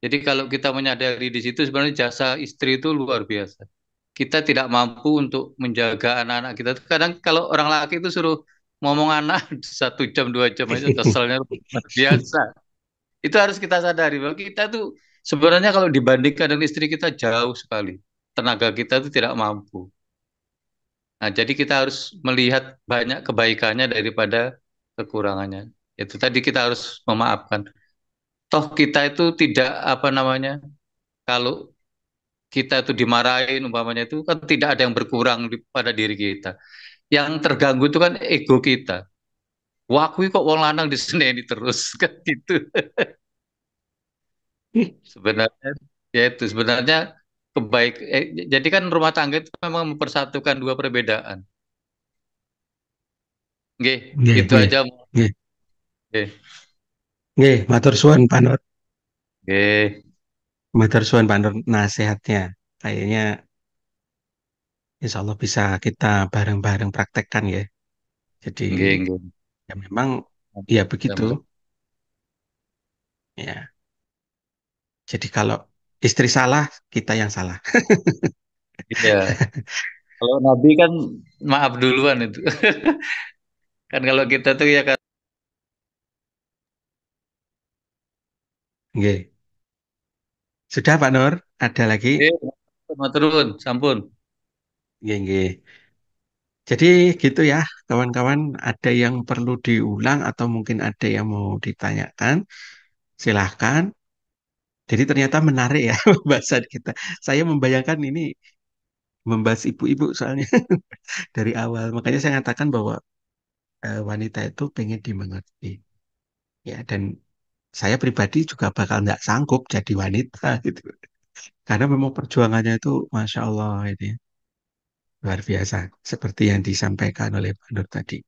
Jadi kalau kita menyadari di situ sebenarnya jasa istri itu luar biasa. Kita tidak mampu untuk menjaga anak-anak kita. Kadang kalau orang laki itu suruh ngomong anak 1 jam 2 jam aja keselnya luar biasa. Itu harus kita sadari bahwa kita tuh sebenarnya kalau dibandingkan dengan istri kita jauh sekali. Tenaga kita itu tidak mampu. Nah, jadi kita harus melihat banyak kebaikannya daripada kekurangannya. Itu tadi kita harus memaafkan. Toh kita itu tidak apa namanya, kalau kita itu dimarahin umpamanya itu kan tidak ada yang berkurang pada diri kita. Yang terganggu itu kan ego kita. Wah, aku kok wong lanang diseneni terus kan gitu. Sebenarnya ya itu sebenarnya jadi kan rumah tangga itu memang mempersatukan dua perbedaan. Nggih, Nggih, itu nggih. aja. Nggih. Nggih. Nggih, matur suwun Pak Nur. Nggih. Matur suwun Pak Nur nasihatnya. Kayaknya insya Allah bisa kita bareng-bareng praktekkan ya. Jadi Nggih, nggih. ya memang ya begitu. Mudah-mudahan. Ya. Jadi kalau istri salah, kita yang salah. Iya, kalau Nabi kan maaf duluan itu. Kan kalau kita tuh ya kan. Nggih. Sudah Pak Nur, ada lagi? Eh, turun, sampun. Nggih, nggih. Jadi gitu ya, kawan-kawan, ada yang perlu diulang atau mungkin ada yang mau ditanyakan, silahkan. Jadi ternyata menarik ya pembahasan kita. Saya membayangkan ini membahas ibu-ibu soalnya dari awal. Makanya saya katakan bahwa wanita itu pengen dimengerti. Ya, dan saya pribadi juga bakal nggak sanggup jadi wanita gitu. Karena memang perjuangannya itu Masya Allah ini luar biasa. Seperti yang disampaikan oleh Pak Nur tadi.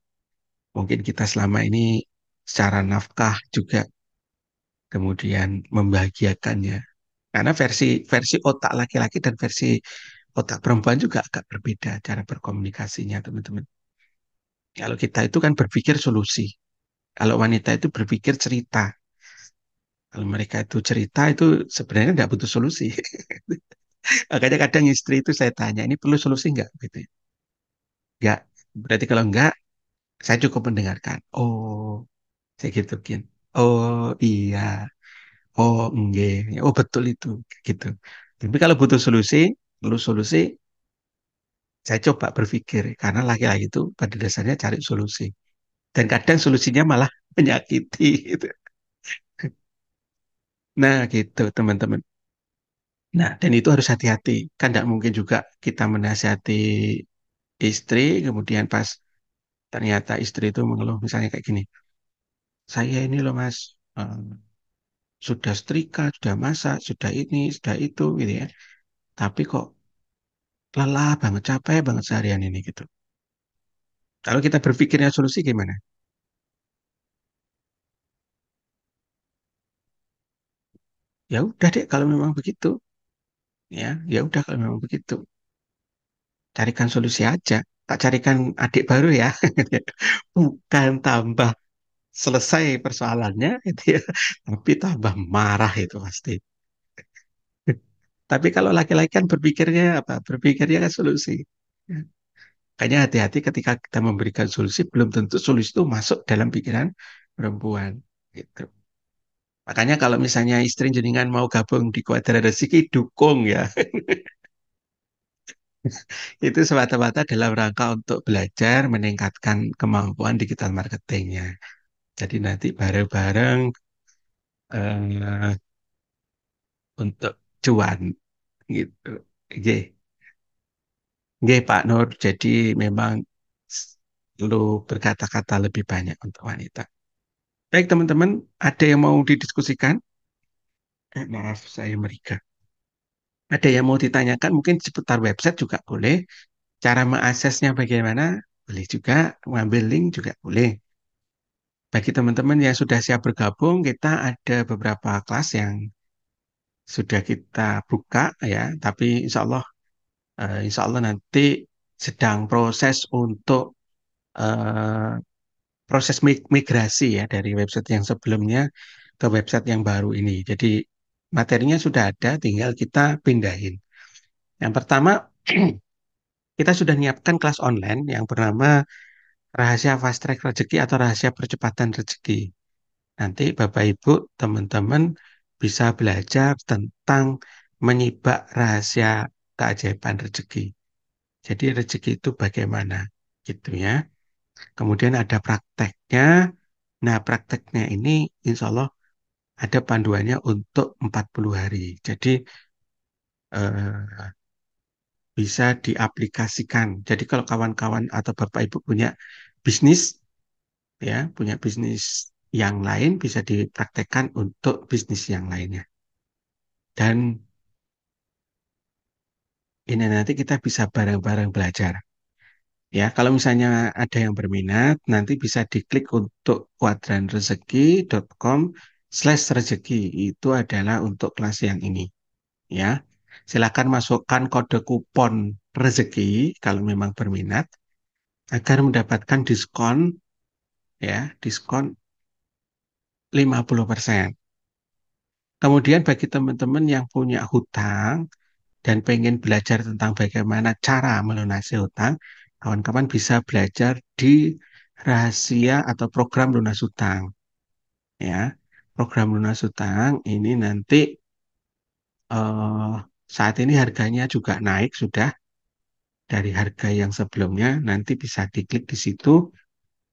Mungkin kita selama ini secara nafkah juga kemudian membahagiakannya. Karena versi versi otak laki-laki dan versi otak perempuan juga agak berbeda cara berkomunikasinya, teman-teman. Kalau kita itu kan berpikir solusi. Kalau wanita itu berpikir cerita. Kalau mereka itu cerita itu sebenarnya nggak butuh solusi. Makanya kadang istri itu saya tanya, ini perlu solusi nggak? Gitu. Nggak. Berarti kalau nggak, saya cukup mendengarkan. Oh, saya gituin. Oh, iya. Oh, enggak. Oh, betul itu. Gitu. Tapi kalau butuh solusi, perlu solusi, saya coba berpikir. Karena laki-laki itu pada dasarnya cari solusi. Dan kadang solusinya malah menyakiti. Gitu. Nah, gitu teman-teman. Nah, dan itu harus hati-hati. Kan tidak mungkin juga kita menasihati istri, kemudian pas ternyata istri itu mengeluh misalnya kayak gini. Saya ini loh mas, sudah setrika, sudah masak, sudah ini, sudah itu gitu ya. Tapi kok lelah banget, capek banget seharian ini gitu. Kalau kita berpikirnya solusi gimana? Ya udah deh kalau memang begitu. Ya, ya udah kalau memang begitu. Carikan solusi aja. Tak carikan adik baru ya. Bukan tambah selesai persoalannya gitu ya. Tapi tambah marah itu pasti. Tapi kalau laki-laki kan berpikirnya apa? Berpikirnya kan solusi. Ya. Makanya hati-hati ketika kita memberikan solusi, belum tentu solusi itu masuk dalam pikiran perempuan. Gitu. Makanya kalau misalnya istri jenengan mau gabung di Kuadra Rezeki, dukung ya. Itu semata-mata dalam rangka untuk belajar meningkatkan kemampuan digital marketingnya. Jadi nanti bareng-bareng eh, untuk cuan gitu. Oke, oke Pak Nur. Jadi memang perlu berkata-kata lebih banyak untuk wanita. Baik teman-teman, ada yang mau didiskusikan? Maaf, saya merika. Ada yang mau ditanyakan mungkin seputar website juga boleh. Cara mengaksesnya bagaimana? Boleh juga, mengambil link juga boleh. Bagi teman-teman yang sudah siap bergabung, kita ada beberapa kelas yang sudah kita buka ya, tapi insya Allah nanti sedang proses untuk eh, proses migrasi ya dari website yang sebelumnya ke website yang baru ini. Jadi materinya sudah ada, tinggal kita pindahin. Yang pertama, kita sudah menyiapkan kelas online yang bernama Rahasia Fast Track Rezeki atau Rahasia Percepatan Rezeki. Nanti Bapak Ibu, teman-teman bisa belajar tentang menyibak rahasia keajaiban rezeki. Jadi rezeki itu bagaimana gitu ya. Kemudian ada prakteknya. Nah, prakteknya ini insya Allah ada panduannya untuk 40 hari. Jadi eh, bisa diaplikasikan. Jadi kalau kawan-kawan atau Bapak Ibu punya bisnis ya, punya bisnis yang lain bisa dipraktekkan untuk bisnis yang lainnya. Dan ini nanti kita bisa bareng-bareng belajar. Ya, kalau misalnya ada yang berminat, nanti bisa diklik untuk kuadranrezeki.com/rezeki. Itu adalah untuk kelas yang ini. Ya, silakan masukkan kode kupon rezeki kalau memang berminat agar mendapatkan diskon ya, diskon 50%. Kemudian bagi teman-teman yang punya hutang dan pengen belajar tentang bagaimana cara melunasi hutang, kawan-kawan bisa belajar di rahasia atau program lunas hutang. Ya, program lunas hutang ini nanti eh, saat ini harganya juga naik sudah dari harga yang sebelumnya. Nanti bisa diklik di situ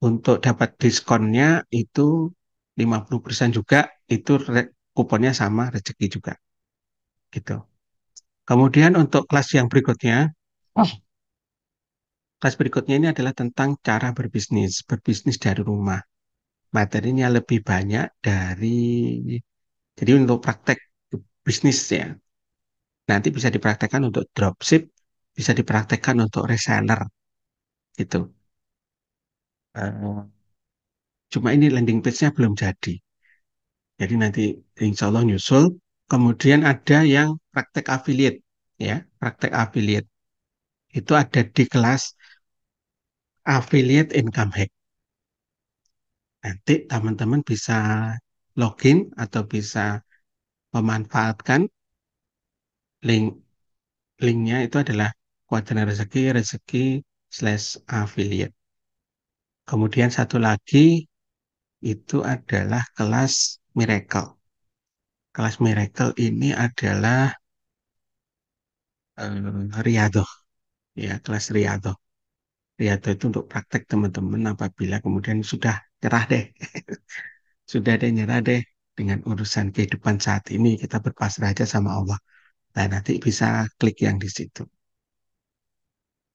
untuk dapat diskonnya itu 50% juga. Itu kuponnya sama rezeki juga gitu. Kemudian untuk kelas yang berikutnya, kelas berikutnya ini adalah tentang cara berbisnis, berbisnis dari rumah. Materinya lebih banyak jadi untuk praktek bisnis ya. Nanti bisa dipraktekkan untuk dropship, bisa dipraktekkan untuk reseller gitu. Eh, Cuma ini landing page-nya belum jadi. Jadi nanti insya Allah nyusul. Kemudian ada yang praktek affiliate ya, praktek affiliate itu ada di kelas affiliate income hack. Nanti teman-teman bisa login atau bisa memanfaatkan link linknya itu adalah Kuadran Rezeki rezeki/affiliate. Kemudian satu lagi itu adalah kelas Miracle. Kelas Miracle ini adalah Riyadhah ya, kelas Riyadhah. Riyadhah itu untuk praktek teman-teman apabila kemudian sudah nyerah deh, sudah deh nyerah deh dengan urusan kehidupan saat ini kita berpasrah aja sama Allah. Nah, nanti bisa klik yang di situ.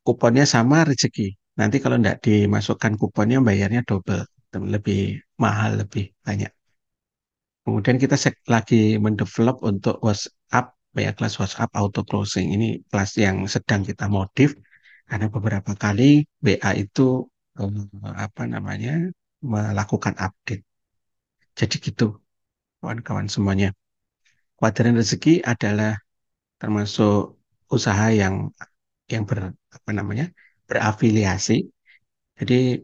Kuponnya sama rezeki. Nanti kalau tidak dimasukkan kuponnya bayarnya double, lebih mahal, lebih banyak. Kemudian kita lagi mendevelop untuk WhatsApp, ya kelas WhatsApp auto closing. Ini kelas yang sedang kita modif karena beberapa kali BA itu apa namanya melakukan update. Jadi gitu, kawan-kawan semuanya. Kuadran rezeki adalah termasuk usaha yang apa namanya berafiliasi. Jadi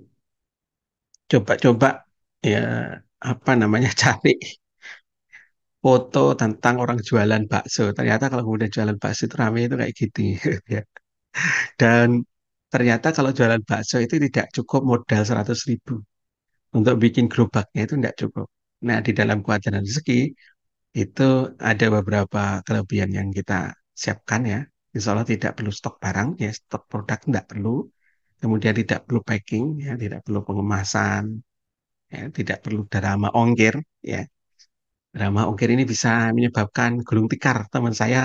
coba-coba ya apa namanya cari foto tentang orang jualan bakso. Ternyata kalau kemudian jualan bakso itu ramai itu kayak gitu ya. Dan ternyata kalau jualan bakso itu tidak cukup modal 100.000 untuk bikin gerobaknya itu tidak cukup. Nah di dalam kewajaran rezeki itu ada beberapa kelebihan yang kita siapkan ya. Insya Allah tidak perlu stok barang ya, stok produk tidak perlu. Kemudian tidak perlu packing ya, tidak perlu pengemasan, ya, tidak perlu drama ongkir ya. Drama ongkir ini bisa menyebabkan gulung tikar. Teman saya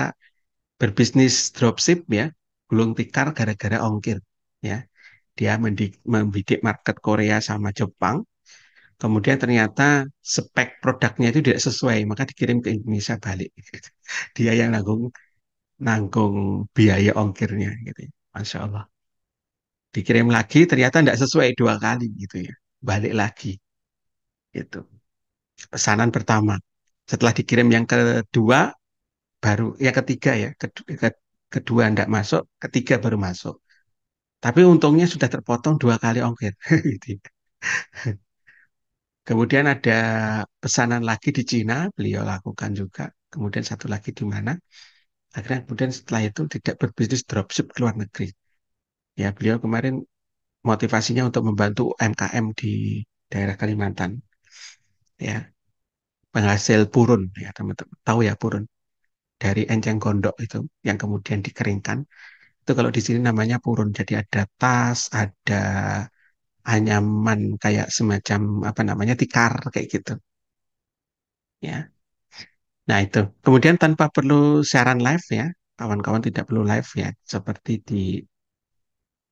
berbisnis dropship ya, gulung tikar gara-gara ongkir ya. Dia membidik market Korea sama Jepang, kemudian ternyata spek produknya itu tidak sesuai, maka dikirim ke Indonesia balik. Dia yang nanggung nanggung biaya ongkirnya gitu. Masya Allah. Dikirim lagi ternyata tidak sesuai 2 kali gitu ya. Balik lagi itu pesanan pertama. Setelah dikirim yang kedua, baru yang ketiga ya, kedua tidak masuk, ketiga baru masuk. Tapi untungnya sudah terpotong 2 kali ongkir. Gitu ya. Kemudian ada pesanan lagi di Cina, beliau lakukan juga. Kemudian satu lagi di mana? Akhirnya kemudian setelah itu tidak berbisnis dropship ke luar negeri. Ya, beliau kemarin motivasinya untuk membantu UMKM di daerah Kalimantan. Ya, penghasil purun ya teman-teman. Tahu ya purun dari enceng gondok itu yang kemudian dikeringkan. Itu kalau di sini namanya purun. Jadi ada tas, ada anyaman kayak semacam apa namanya tikar kayak gitu. Ya. Nah, itu. Kemudian tanpa perlu siaran live ya, kawan-kawan tidak perlu live ya, seperti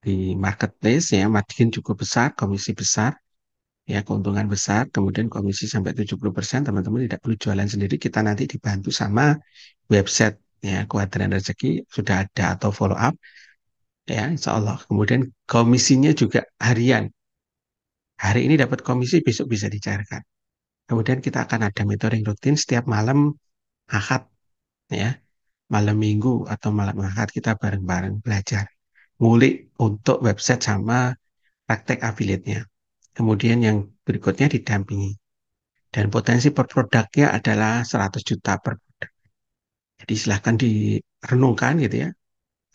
di marketplace ya, margin cukup besar, komisi besar, ya keuntungan besar, kemudian komisi sampai 70%, teman-teman tidak perlu jualan sendiri, kita nanti dibantu sama website ya, Kuadran Rezeki sudah ada atau follow up ya, insya Allah. Kemudian komisinya juga harian. Hari ini dapat komisi, besok bisa dicairkan. Kemudian kita akan ada mentoring rutin setiap malam Ahad ya. Malam Minggu atau malam Ahad kita bareng-bareng belajar ngulik untuk website sama praktek affiliate-nya. Kemudian yang berikutnya didampingi. Dan potensi per produknya adalah 100 juta per produk. Jadi silahkan direnungkan gitu ya,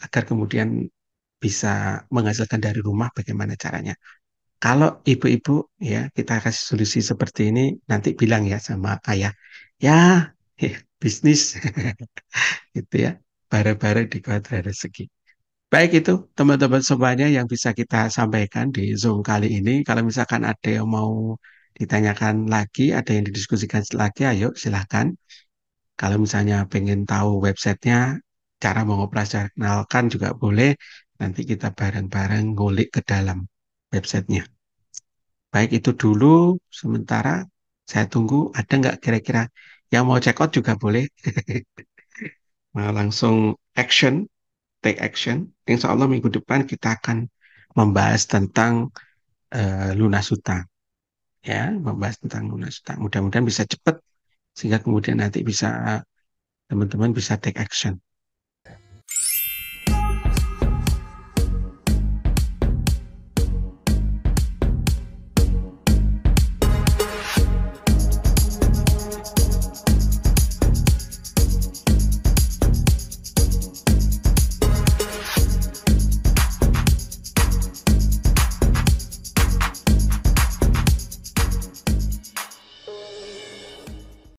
agar kemudian bisa menghasilkan dari rumah bagaimana caranya. Kalau ibu-ibu ya kita kasih solusi seperti ini, nanti bilang ya sama ayah, ya bisnis gitu ya, bareng-bareng di Kuadran Rezeki. Baik itu teman-teman semuanya yang bisa kita sampaikan di Zoom kali ini. Kalau misalkan ada yang mau ditanyakan lagi, ada yang didiskusikan lagi, ayo silahkan. Kalau misalnya pengen tahu websitenya, cara mengoperasionalkan juga boleh. Nanti kita bareng-bareng ngulik ke dalam websitenya. Baik itu dulu, sementara saya tunggu ada nggak kira-kira yang mau check out juga boleh. Mau langsung action, take action. Insya Allah minggu depan kita akan membahas tentang lunas hutang. Ya, membahas tentang lunas hutang. Mudah-mudahan bisa cepat sehingga kemudian nanti bisa teman-teman bisa take action.